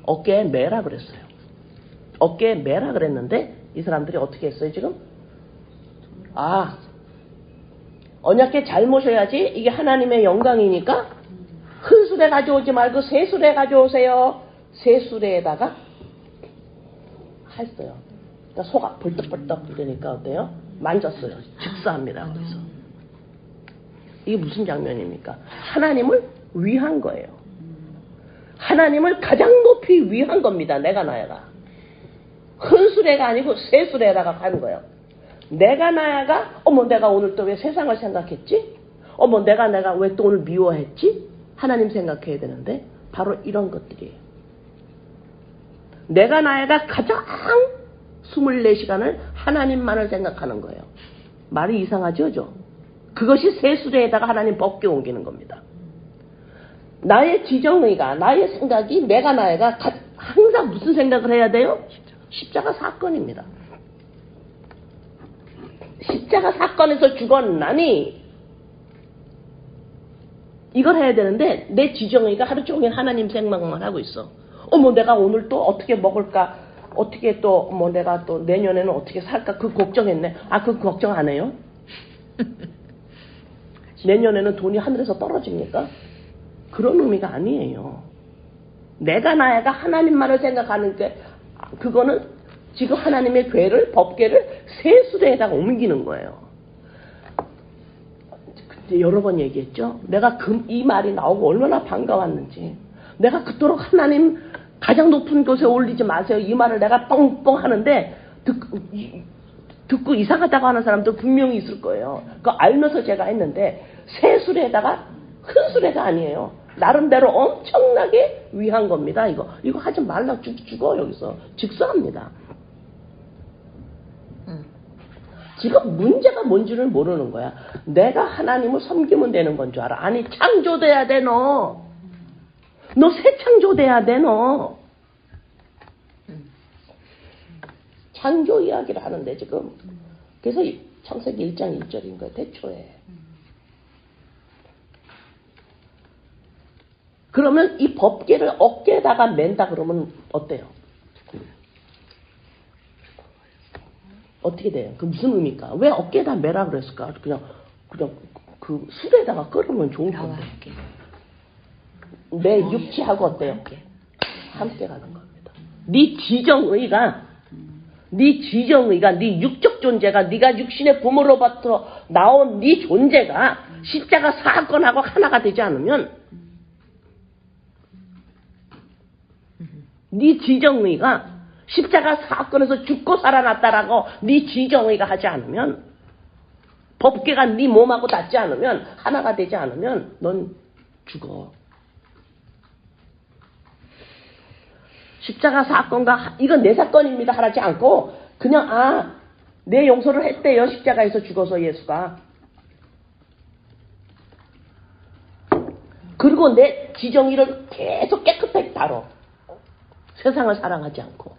어깨에 매라 그랬어요. 어깨에 매라 그랬는데 이 사람들이 어떻게 했어요 지금? 언약궤 잘 모셔야지. 이게 하나님의 영광이니까 큰 수레 가져오지 말고 새 수레 가져오세요. 새 수레에다가 했어요. 그러니까 소가 벌떡벌떡 그러니까 어때요? 만졌어요. 즉사합니다. 거기서. 이게 무슨 장면입니까? 하나님을 위한 거예요. 하나님을 가장 높이 위한 겁니다. 내가 나야가. 큰 수레가 아니고 새 수레에다가 가는 거예요. 내가 나야가 어머 내가 오늘 또 왜 세상을 생각했지? 어머 내가 왜 또 오늘 미워했지? 하나님 생각해야 되는데 바로 이런 것들이에요. 내가 나야가 가장 24시간을 하나님만을 생각하는 거예요. 말이 이상하죠? 그것이 새 수레에다가 하나님 법궤 옮기는 겁니다. 나의 지정의가 나의 생각이 내가 나야가 항상 무슨 생각을 해야 돼요? 십자가 사건입니다. 십자가 사건에서 죽었나니 이걸 해야 되는데 내 지정의가 하루 종일 하나님 생각만 하고 있어. 어머 내가 오늘 또 어떻게 먹을까? 어떻게 또 뭐 내가 또 내년에는 어떻게 살까? 그 걱정했네. 그 걱정 안 해요? 내년에는 돈이 하늘에서 떨어집니까? 그런 의미가 아니에요. 내가 나야가 하나님만을 생각하는 게 그거는 지금 하나님의 궤를 법궤를 새 수레에다가 옮기는 거예요. 근데 여러 번 얘기했죠. 내가 이 말이 나오고 얼마나 반가웠는지. 내가 그토록 하나님 가장 높은 곳에 올리지 마세요. 이 말을 내가 뻥뻥 하는데 듣고 이상하다고 하는 사람도 분명히 있을 거예요. 그거 알면서 제가 했는데 새 수레에다가 큰 수레가 아니에요. 나름대로 엄청나게 위한 겁니다. 이거 하지 말라 죽어 여기서 즉사합니다. 지금 문제가 뭔지를 모르는 거야. 내가 하나님을 섬기면 되는 건 줄 알아. 아니 창조돼야 돼 너 새 창조돼야 돼 너. 창조 이야기를 하는데 지금 그래서 창세기 1장 1절인 거야. 태초에. 그러면 이 법궤를 어깨에다가 맨다 그러면 어때요? 어떻게 돼요? 그 무슨 의미일까? 왜 어깨에다 매라 그랬을까? 그냥 그 술에다가 끓으면 좋은 건데. 내 육체하고 어때요? 함께 가는 겁니다. 네 지정의가 네 육적 존재가 네가 육신의 부모로부터 나온 네 존재가 십자가 사건하고 하나가 되지 않으면 네 지정의가 십자가 사건에서 죽고 살아났다라고 네 지정의가 하지 않으면 법궤가 네 몸하고 닿지 않으면 하나가 되지 않으면 넌 죽어. 십자가 사건과 이건 내 사건입니다 하지 않고 그냥 내 용서를 했대요. 십자가에서 죽어서 예수가. 그리고 내 지정의를 계속 깨끗하게 다뤄. 세상을 사랑하지 않고.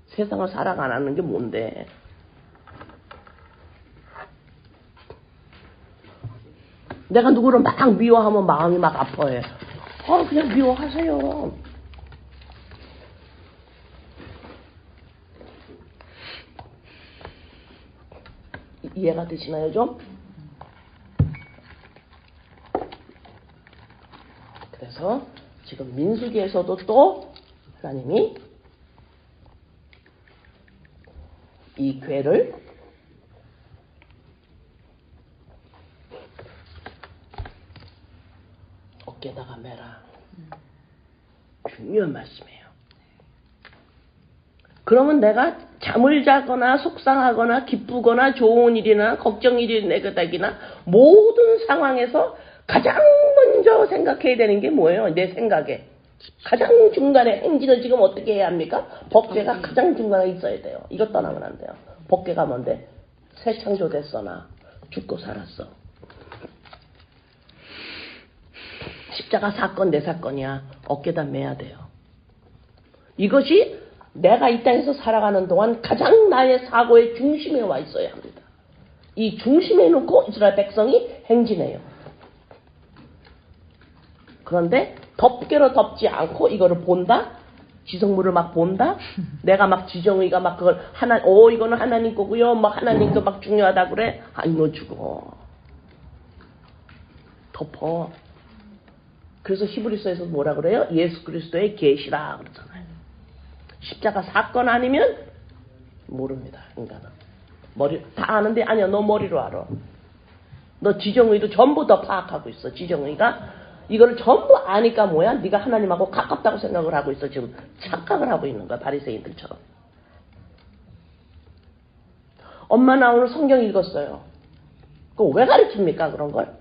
세상을 사랑 안 하는 게 뭔데? 내가 누구를 막 미워하면 마음이 막 아파해. 그냥 미워하세요. 이해가 되시나요 좀? 그래서 지금 민수기에서도 또 하나님이 이 궤를 어깨에다가 매라. 중요한 말씀이에요. 그러면 내가 잠을 자거나 속상하거나 기쁘거나 좋은 일이나 걱정 일이 내거다기나 모든 상황에서 가장 먼저 생각해야 되는 게 뭐예요? 내 생각에. 가장 중간에 행진을 지금 어떻게 해야 합니까? 법궤가 가장 중간에 있어야 돼요. 이것 떠나면 안 돼요. 법궤가 뭔데? 새 창조됐어 나. 죽고 살았어. 십자가 사건 내 사건이야. 어깨다 매야 돼요. 이것이 내가 이 땅에서 살아가는 동안 가장 나의 사고의 중심에 와 있어야 합니다. 이 중심에 놓고 이스라엘 백성이 행진해요. 그런데 덮개로 덮지 않고 이거를 본다? 지성물을 막 본다? 내가 막 지정의가 막 그걸 이거는 하나님 거고요. 막 하나님 거 막 중요하다 그래? 아니 너 죽어. 덮어. 그래서 히브리서에서 뭐라 그래요? 예수 그리스도의 계시라 그러잖아요. 십자가 사건 아니면 모릅니다. 인간은. 머리 다 아는데 아니야 너 머리로 알아. 너 지정의도 전부 다 파악하고 있어. 지정의가 이거를 전부 아니까 뭐야? 네가 하나님하고 가깝다고 생각을 하고 있어. 지금 착각을 하고 있는 거야. 바리새인들처럼. 엄마 나 오늘 성경 읽었어요. 그거 왜 가르칩니까? 그런 걸?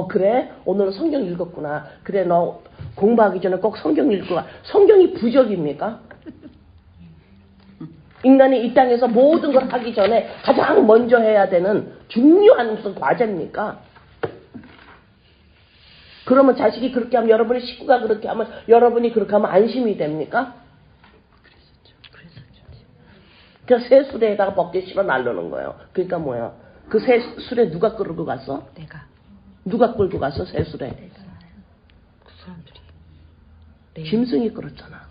그래? 오늘은 성경 읽었구나. 그래, 너 공부하기 전에 꼭 성경 읽고 가. 성경이 부적입니까? 인간이 이 땅에서 모든 걸 하기 전에 가장 먼저 해야 되는 중요한 무슨 과제입니까? 그러면 자식이 그렇게 하면, 여러분의 식구가 그렇게 하면, 여러분이 그렇게 하면 안심이 됩니까? 그 새 수레에다가 벗겨 실어 날르는 거예요. 그러니까 뭐야? 그 새 수레 누가 끌고 갔어? 내가. 누가 끌고 갔어? 새 수레. 그 사람들이. 짐승이 끌었잖아.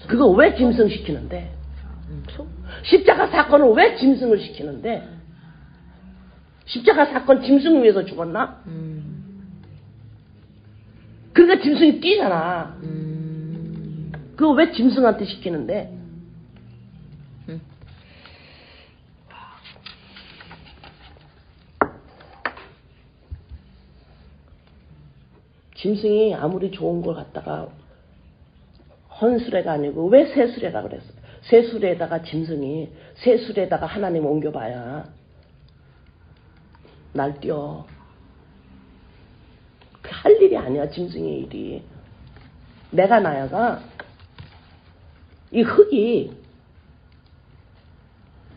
그거 왜 짐승 시키는데? 십자가 사건을 왜 짐승을 시키는데? 십자가 사건 짐승 위해서 죽었나? 그러니까 짐승이 뛰잖아. 그거 왜 짐승한테 시키는데? 짐승이 아무리 좋은 걸 갖다가 헌수레가 아니고 왜 새수레라 그랬어? 새수레에다가 짐승이 새수레에다가 하나님 옮겨봐야 날뛰어. 할 일이 아니야. 짐승의 일이. 내가 나야가 이 흙이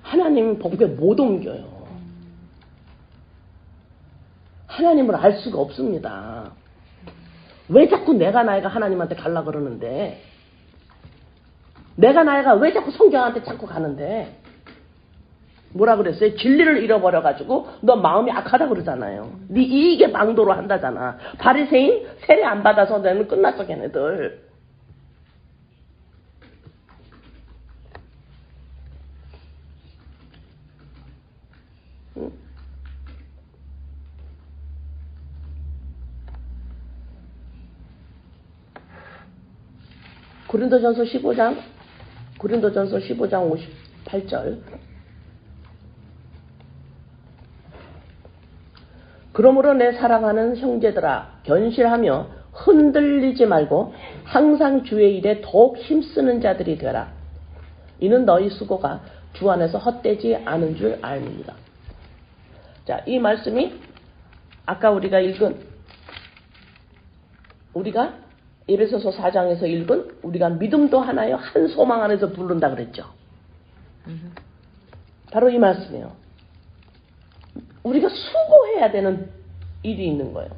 하나님 복에 못 옮겨요. 하나님을 알 수가 없습니다. 왜 자꾸 내가 나이가 하나님한테 갈라 그러는데? 내가 나이가 왜 자꾸 성경한테 자꾸 가는데? 뭐라 그랬어요? 진리를 잃어버려가지고 너 마음이 악하다 그러잖아요. 네 이익에 망도로 한다잖아. 바리새인 세례 안 받아서 너는 끝났어 걔네들. 응? 고린도전서 15장 58절. 그러므로 내 사랑하는 형제들아, 견실하며 흔들리지 말고 항상 주의 일에 더욱 힘쓰는 자들이 되라. 이는 너희 수고가 주 안에서 헛되지 않은 줄 알미니라. 자, 이 말씀이 아까 우리가 에베소서 4장에서 읽은 우리가 믿음도 하나요 한 소망 안에서 부른다 그랬죠. 바로 이 말씀이에요. 우리가 수고해야 되는 일이 있는 거예요.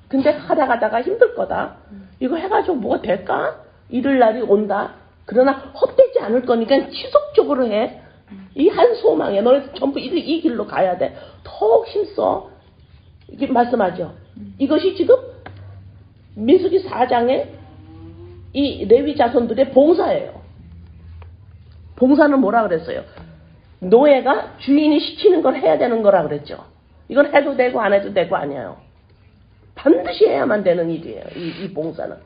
근데 하다가다가 힘들 거다. 이거 해가지고 뭐가 될까? 이럴 날이 온다. 그러나 헛되지 않을 거니까 지속적으로 해. 이 한 소망에 너네 전부 이 길로 가야 돼. 더욱 힘써. 이게 말씀하죠. 이것이 지금 민수기 4장에 이 레위 자손들의 봉사예요. 봉사는 뭐라 그랬어요? 노예가 주인이 시키는 걸 해야 되는 거라 그랬죠. 이건 해도 되고 안 해도 되고 아니에요. 반드시 해야만 되는 일이에요. 이 봉사는.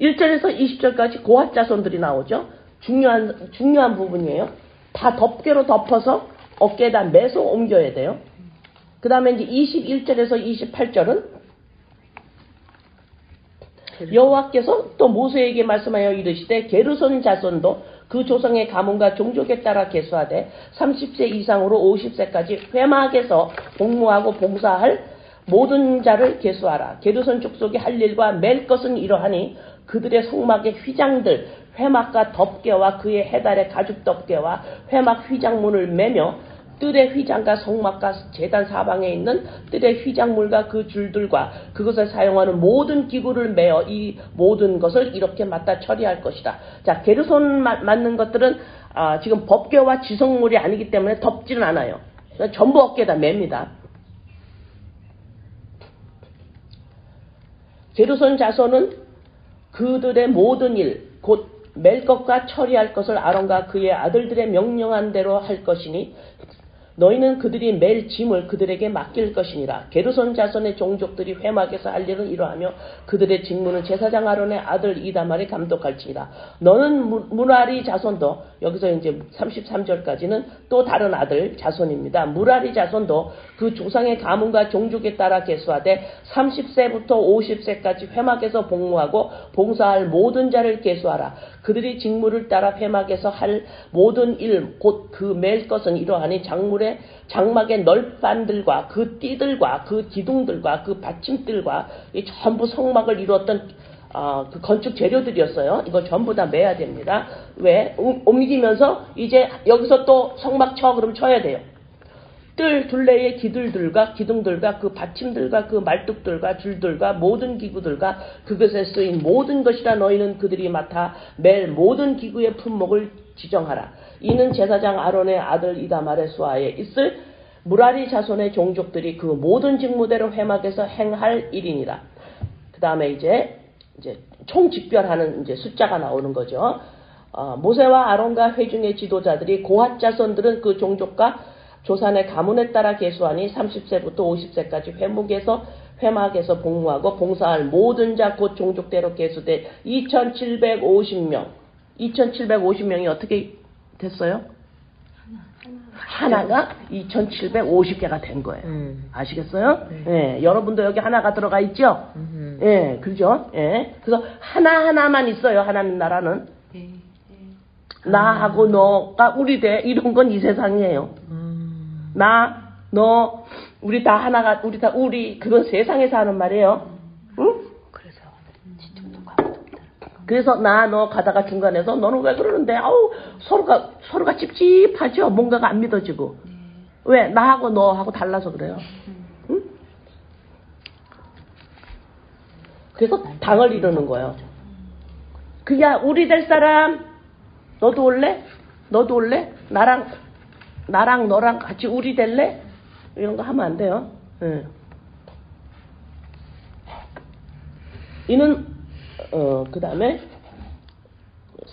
1절에서 20절까지 고핫 자손들이 나오죠. 중요한 부분이에요. 다 덮개로 덮어서 어깨에다 매서 옮겨야 돼요. 그 다음에 이제 21절에서 28절은 여호와께서 또 모세에게 말씀하여 이르시되 게르손 자손도 그 조상의 가문과 종족에 따라 계수하되 30세 이상으로 50세까지 회막에서 복무하고 봉사할 모든 자를 계수하라. 게르손 족속이 할 일과 맬 것은 이러하니 그들의 성막의 휘장들 회막과 덮개와 그의 해달의 가죽 덮개와 회막 휘장문을 매며 뜰의 휘장과 성막과 제단 사방에 있는 뜰의 휘장물과 그 줄들과 그것을 사용하는 모든 기구를 매어 이 모든 것을 이렇게 맡아 처리할 것이다. 자, 게르손 맞는 것들은 지금 법궤와 지성물이 아니기 때문에 덮지는 않아요. 전부 어깨에다 맵니다. 게르손 자손은 그들의 모든 일, 곧 맬 것과 처리할 것을 아론과 그의 아들들의 명령한 대로 할 것이니 너희는 그들이 맬 짐을 그들에게 맡길 것이니라. 게르손 자손의 종족들이 회막에서 할 일은 이러하며 그들의 직무는 제사장 아론의 아들 이다말이 감독할지니라. 너는 무라리 자손도, 여기서 이제 33절까지는 또 다른 아들 자손입니다. 무라리 자손도 그 조상의 가문과 종족에 따라 계수하되 30세부터 50세까지 회막에서 복무하고 봉사할 모든 자를 계수하라. 그들이 직무를 따라 회막에서 할 모든 일 곧 그 맬 것은 이러하니 장막의 널판들과 그 띠들과 그 기둥들과 그 받침들과 이 전부 성막을 이루었던 그 건축 재료들이었어요. 이거 전부 다 매야 됩니다. 왜? 옮기면서 이제 여기서 또 성막 쳐 그럼 쳐야 돼요. 뜰 둘레의 기둥들과 그 받침들과 그 말뚝들과 줄들과 모든 기구들과 그것에 쓰인 모든 것이라. 너희는 그들이 맡아 맬 모든 기구의 품목을 지정하라. 이는 제사장 아론의 아들 이다말의 수하에 있을 무라리 자손의 종족들이 그 모든 직무대로 회막에서 행할 일이니라. 그 다음에 이제 총 직별하는 이제 숫자가 나오는 거죠. 모세와 아론과 회중의 지도자들이 고핫 자손들은 그 종족과 조산의 가문에 따라 계수하니 30세부터 50세까지 회막에서 복무하고 봉사할 모든 자 곧 종족대로 계수된 2750명. 2750명이 어떻게 됐어요? 하나가 2750개가 된 거예요. 아시겠어요? 예, 여러분도 여기 하나가 들어가 있죠? 예, 그죠? 예. 그래서 하나하나만 있어요. 하나님 나라는. 나하고 너가 우리 돼. 이런 건 이 세상이에요. 나, 너, 우리 다 하나가, 우리, 그건 세상에서 하는 말이에요. 응? 그래서 나, 너 가다가 중간에서 너는 왜 그러는데? 아우, 서로가 찝찝하죠? 뭔가가 안 믿어지고. 왜? 나하고 너하고 달라서 그래요. 응? 그래서 당을 이루는 거예요. 그야, 우리 될 사람, 너도 올래? 너도 올래? 나랑 너랑 같이 우리 될래? 이런 거 하면 안 돼요. 네. 이는 그 다음에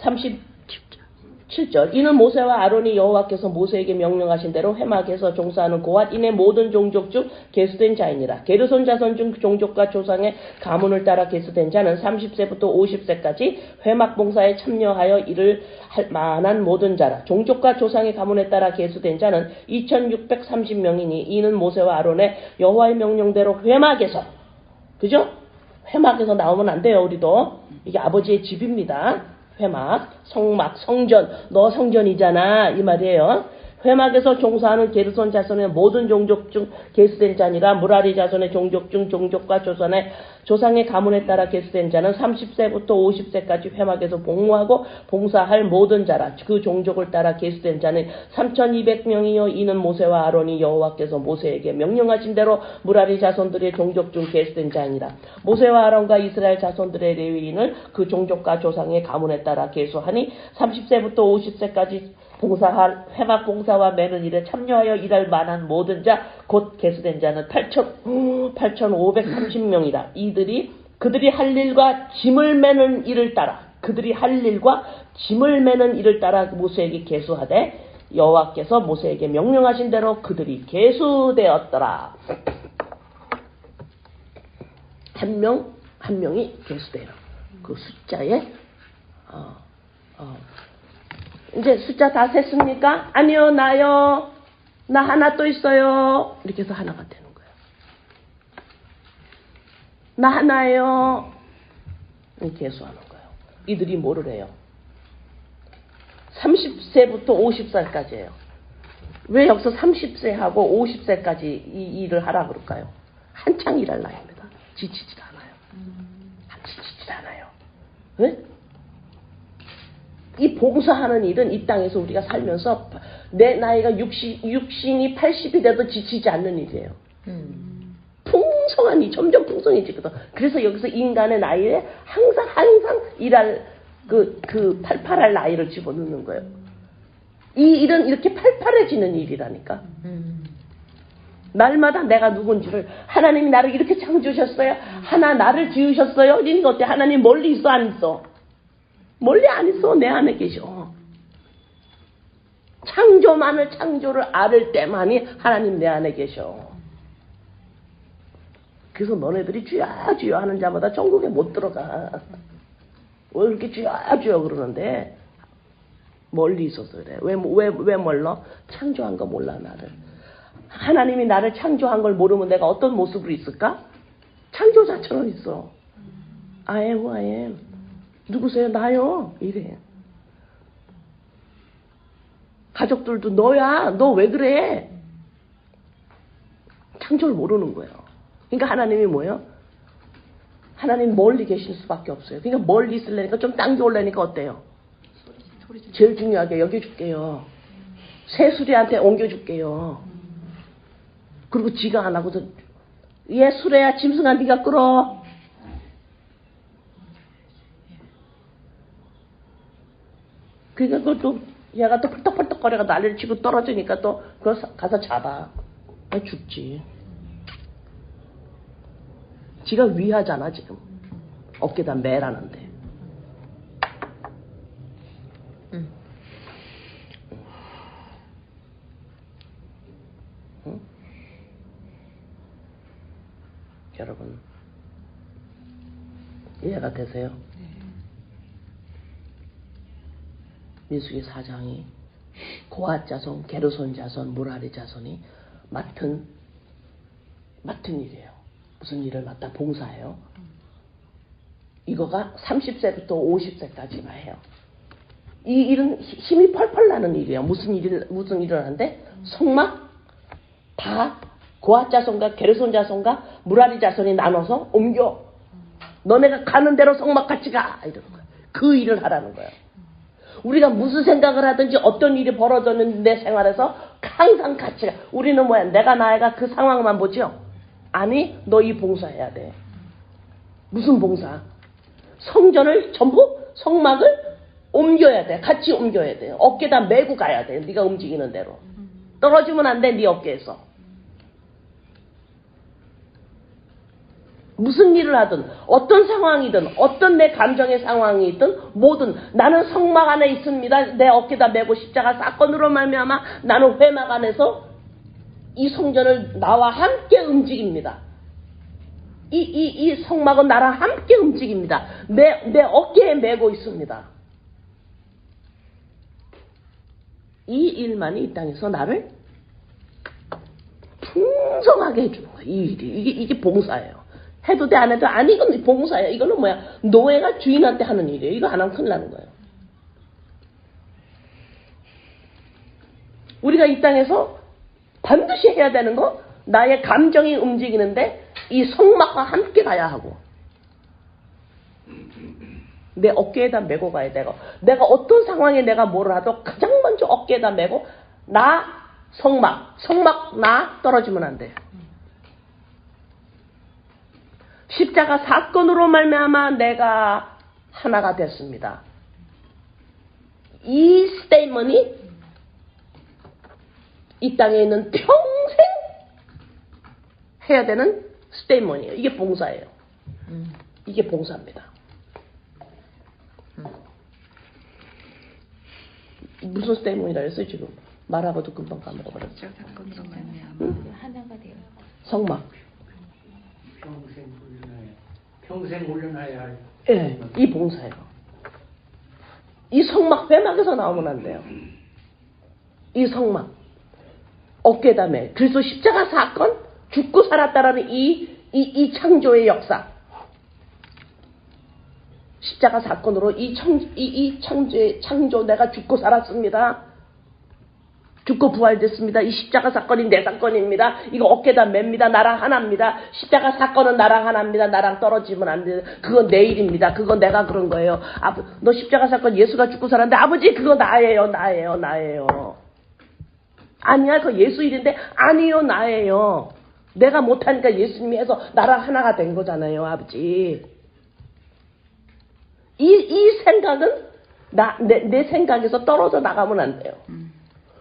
37절 이는 모세와 아론이 여호와께서 모세에게 명령하신 대로 회막에서 종사하는 고핫 인의 모든 종족 중 계수된 자이니라. 게르손 자손 중 종족과 조상의 가문을 따라 계수된 자는 30세부터 50세까지 회막 봉사에 참여하여 일을 할 만한 모든 자라. 종족과 조상의 가문에 따라 계수된 자는 2630명이니 이는 모세와 아론의 여호와의 명령대로 회막에서, 그죠? 회막에서 나오면 안 돼요. 우리도 이게 아버지의 집입니다. 회막, 성막, 성전, 너 성전이잖아 이 말이에요. 회막에서 종사하는 게르손 자손의 모든 종족 중 계수된 자니라. 무라리 자손의 종족 중 종족과 조상의 가문에 따라 계수된 자는 30세부터 50세까지 회막에서 복무하고 봉사할 모든 자라. 그 종족을 따라 계수된 자는 3200명이요 이는 모세와 아론이 여호와께서 모세에게 명령하신 대로 무라리 자손들의 종족 중 계수된 자니라. 모세와 아론과 이스라엘 자손들의 레위인을 그 종족과 조상의 가문에 따라 계수하니 30세부터 50세까지 봉사할 회막 봉사와 매는 일에 참여하여 일할 만한 모든 자 곧 계수된 자는 8530명이다. 그들이 할 일과 짐을 매는 일을 따라 모세에게 계수하되 여호와께서 모세에게 명령하신 대로 그들이 계수되었더라. 한 명이 계수돼요. 그 숫자에 이제 숫자 다 셌습니까? 아니요, 나요. 나 하나 또 있어요. 이렇게 해서 하나가 되는 거예요. 나 하나예요. 계수하는 거예요. 이들이 뭐를 해요? 30세부터 50살까지예요. 왜 여기서 30세하고 50세까지 이 일을 하라 그럴까요? 한창 일할 나이입니다. 지치질 않아요. 네? 이 봉사하는 일은 이 땅에서 우리가 살면서 내 나이가 60이 80이 돼도 지치지 않는 일이에요. 풍성한 일, 점점 풍성해지거든. 그래서 여기서 인간의 나이에 항상 일할 그 팔팔할 나이를 집어넣는 거예요. 이 일은 이렇게 팔팔해지는 일이라니까. 날마다 내가 누군지를, 하나님이 나를 이렇게 창조하셨어요? 하나 나를 지으셨어요? 이런 거 어때? 하나님 멀리 있어 안 있어? 멀리 안 있어. 내 안에 계셔. 창조만을 창조를 알을 때만이 하나님 내 안에 계셔. 그래서 너네들이 주야 주야 하는 자마다 천국에 못 들어가. 왜 이렇게 주야 주야 그러는데 멀리 있어서 그래. 왜 멀러? 창조한 거 몰라 나를. 하나님이 나를 창조한 걸 모르면 내가 어떤 모습으로 있을까? 창조자처럼 있어. I am who I am. 누구세요? 나요. 이래. 가족들도 너야. 너 왜 그래? 창조를 모르는 거예요. 그러니까 하나님이 뭐예요? 하나님 멀리 계실 수밖에 없어요. 그러니까 멀리 있으려니까 좀 당겨 올라니까 어때요? 제일 중요하게 여겨줄게요. 새수리한테 옮겨줄게요. 그리고 지가 안 하고서 얘 수레야 짐승아 네가 끌어. 그러니까 그것도 얘가 또 펄떡펄떡 거려가 난리를 치고 떨어지니까 또 그걸 가서 잡아. 죽지. 지가 위하잖아 지금. 어깨다 매라는데. 응? 여러분 이해가 되세요? 민수기 4장이 고앗 자손, 게르손 자손, 무라리 자손이 맡은 일이에요. 무슨 일을 맡다? 봉사해요. 이거가 30세부터 50세까지나 해요. 이 일은 힘이 펄펄 나는 일이에요. 무슨 일을 하는데? 성막 다 고앗 자손과 게르손 자손과 무라리 자손이 나눠서 옮겨. 너네가 가는 대로 성막 같이 가. 이러는 거예요. 그 일을 하라는 거예요. 우리가 무슨 생각을 하든지 어떤 일이 벌어졌는지 내 생활에서 항상 같이 가. 우리는 뭐야? 내가 나이가 그 상황만 보죠? 아니, 너 이 봉사해야 돼. 무슨 봉사? 성전을 전부 성막을 옮겨야 돼. 같이 옮겨야 돼. 어깨다 메고 가야 돼. 네가 움직이는 대로. 떨어지면 안 돼. 네 어깨에서. 무슨 일을 하든 어떤 상황이든 어떤 내 감정의 상황이든 뭐든 나는 성막 안에 있습니다. 내 어깨다 메고 십자가 사건으로 말미암아 나는 회막 안에서 이 성전을 나와 함께 움직입니다. 이 성막은 나랑 함께 움직입니다. 내 어깨에 메고 있습니다. 이 일만이 이 땅에서 나를 풍성하게 해주는 거예요. 이 일이. 이게 봉사예요. 해도 돼 안 해도 아니 이건 봉사예요. 이거는 뭐야? 노예가 주인한테 하는 일이에요. 이거 안 하면 큰일 나는 거예요. 우리가 이 땅에서 반드시 해야 되는 거 나의 감정이 움직이는데 이 성막과 함께 가야 하고 내 어깨에다 메고 가야 되고 내가 어떤 상황에 내가 뭐를 하도 가장 먼저 어깨에다 메고 나 성막 나 떨어지면 안 돼요. 십자가 사건으로 말미암아 내가 하나가 됐습니다. 이 스테이먼이 이 땅에 있는 평생 해야 되는 스테이먼이에요. 이게 봉사예요. 이게 봉사입니다. 무슨 스테이먼이라 했어요 지금? 말하고도 금방 까먹어버렸어요. 사건으로 말미암아 하나가 되어 성막. 평생 올려놔야 할. 예, 이 봉사예요. 이 성막 회막에서 나오면 안 돼요. 이 성막 어깨에다 매. 그리스도 십자가 사건 죽고 살았다라는 이 창조의 역사. 십자가 사건으로 이 창조 내가 죽고 살았습니다. 죽고 부활됐습니다. 이 십자가 사건이 내 사건입니다. 이거 어깨다 맵니다. 나랑 하나입니다. 십자가 사건은 나랑 하나입니다. 나랑 떨어지면 안 돼요. 그건 내 일입니다. 그건 내가 그런 거예요. 너 십자가 사건 예수가 죽고 살았는데 아버지 그거 나예요. 아니야 그거 예수 일인데 아니요 나예요. 내가 못하니까 예수님이 해서 나랑 하나가 된 거잖아요. 아버지. 이 생각은 내 생각에서 떨어져 나가면 안 돼요.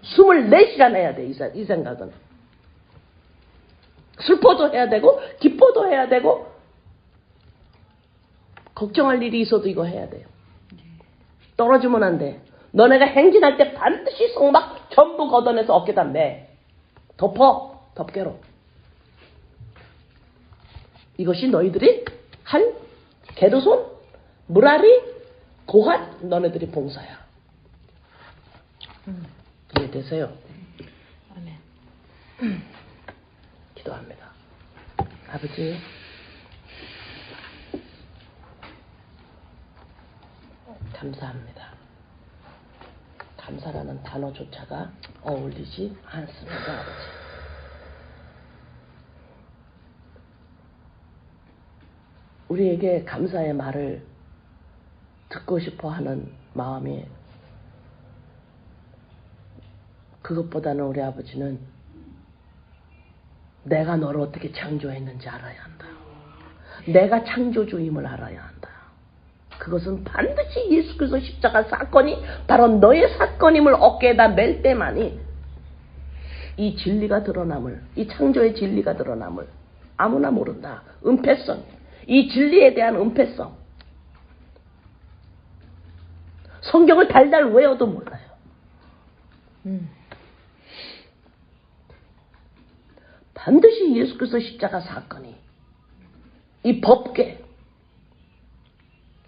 24시간 해야 돼, 이 생각은. 슬퍼도 해야 되고, 기뻐도 해야 되고, 걱정할 일이 있어도 이거 해야 돼요. 떨어지면 안 돼. 너네가 행진할 때 반드시 성막 전부 걷어내서 어깨다 매. 덮어. 덮개로. 이것이 너희들이 한 게르손, 무라리, 고핫 너네들이 봉사야. 이해되세요? 아멘. 기도합니다. 아버지, 감사합니다. 감사라는 단어조차가 어울리지 않습니다, 아버지. 우리에게 감사의 말을 듣고 싶어 하는 마음이, 그것보다는 우리 아버지는 내가 너를 어떻게 창조했는지 알아야 한다. 내가 창조주임을 알아야 한다. 그것은 반드시 예수 그리스도 십자가 사건이 바로 너의 사건임을 어깨에다 맬 때만이 이 진리가 드러남을, 이 창조의 진리가 드러남을 아무나 모른다. 은폐성, 이 진리에 대한 은폐성, 성경을 달달 외워도 몰라요. 반드시 예수 그리스도 십자가 사건이 이 법궤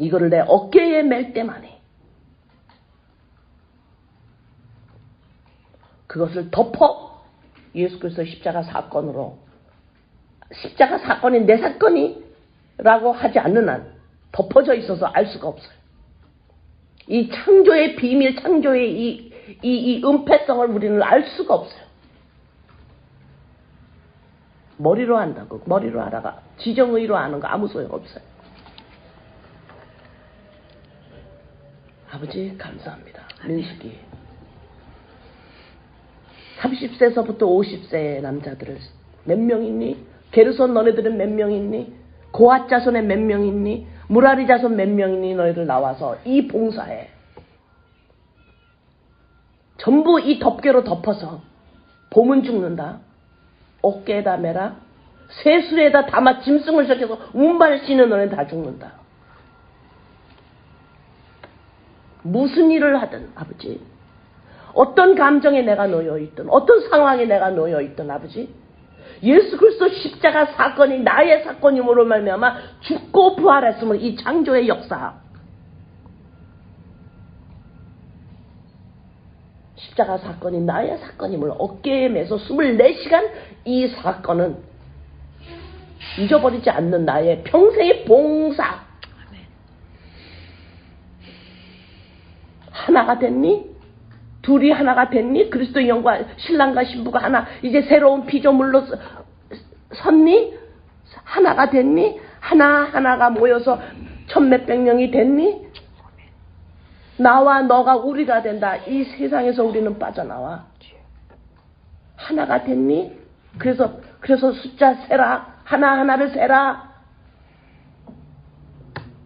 이거를 내 어깨에 맬 때만이 그것을 덮어 예수 그리스도 십자가 사건으로, 십자가 사건이 내 사건이 라고 하지 않는 한 덮어져 있어서 알 수가 없어요. 이 창조의 비밀, 창조의 이 은폐성을 우리는 알 수가 없어요. 머리로 한다고, 머리로 하다가 지정의로 하는 거 아무 소용없어요. 아버지 감사합니다. 민수기 30세서부터 50세의 남자들을 몇 명 있니? 게르손 너네들은 몇 명 있니? 고핫 자손에 몇 명 있니? 무라리 자손 몇 명 있니? 너희들 나와서 이 봉사에 전부 이 덮개로 덮어서 봄은 죽는다. 어깨에다 매라. 새술에다 담아 짐승을 시작해서 운발 씌는 너는 다 죽는다. 무슨 일을 하든 아버지, 어떤 감정에 내가 놓여있든 어떤 상황에 내가 놓여있든 아버지, 예수 그리스도 십자가 사건이 나의 사건임으로 말미암아 죽고 부활했음을, 이 창조의 역사, 십자가 사건이 나의 사건임을 어깨에 매서 24시간 이 사건은 잊어버리지 않는 나의 평생의 봉사. 하나가 됐니? 둘이 하나가 됐니? 그리스도의 영과 신랑과 신부가 하나, 이제 새로운 피조물로 섰니? 하나가 됐니? 하나가 모여서 천몇백 명이 됐니? 나와 너가 우리가 된다. 이 세상에서 우리는 빠져나와. 하나가 됐니? 그래서 숫자 세라. 하나하나를 세라.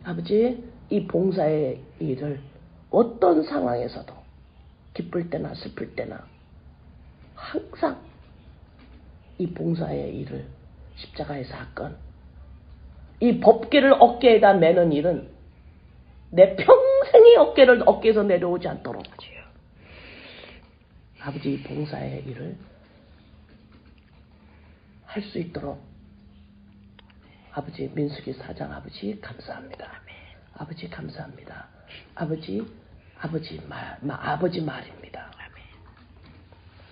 아버지, 이 봉사의 일을 어떤 상황에서도 기쁠 때나 슬플 때나 항상 이 봉사의 일을, 십자가의 사건, 이 법궤를 어깨에다 매는 일은 내 평생의 어깨에서 내려오지 않도록 아버지 이 봉사의 일을 할 수 있도록 아버지 민수기 4장 아버지 감사합니다. 아버지 감사합니다. 아버지 말입니다.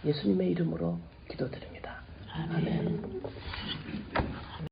예수님의 이름으로 기도드립니다. 아멘.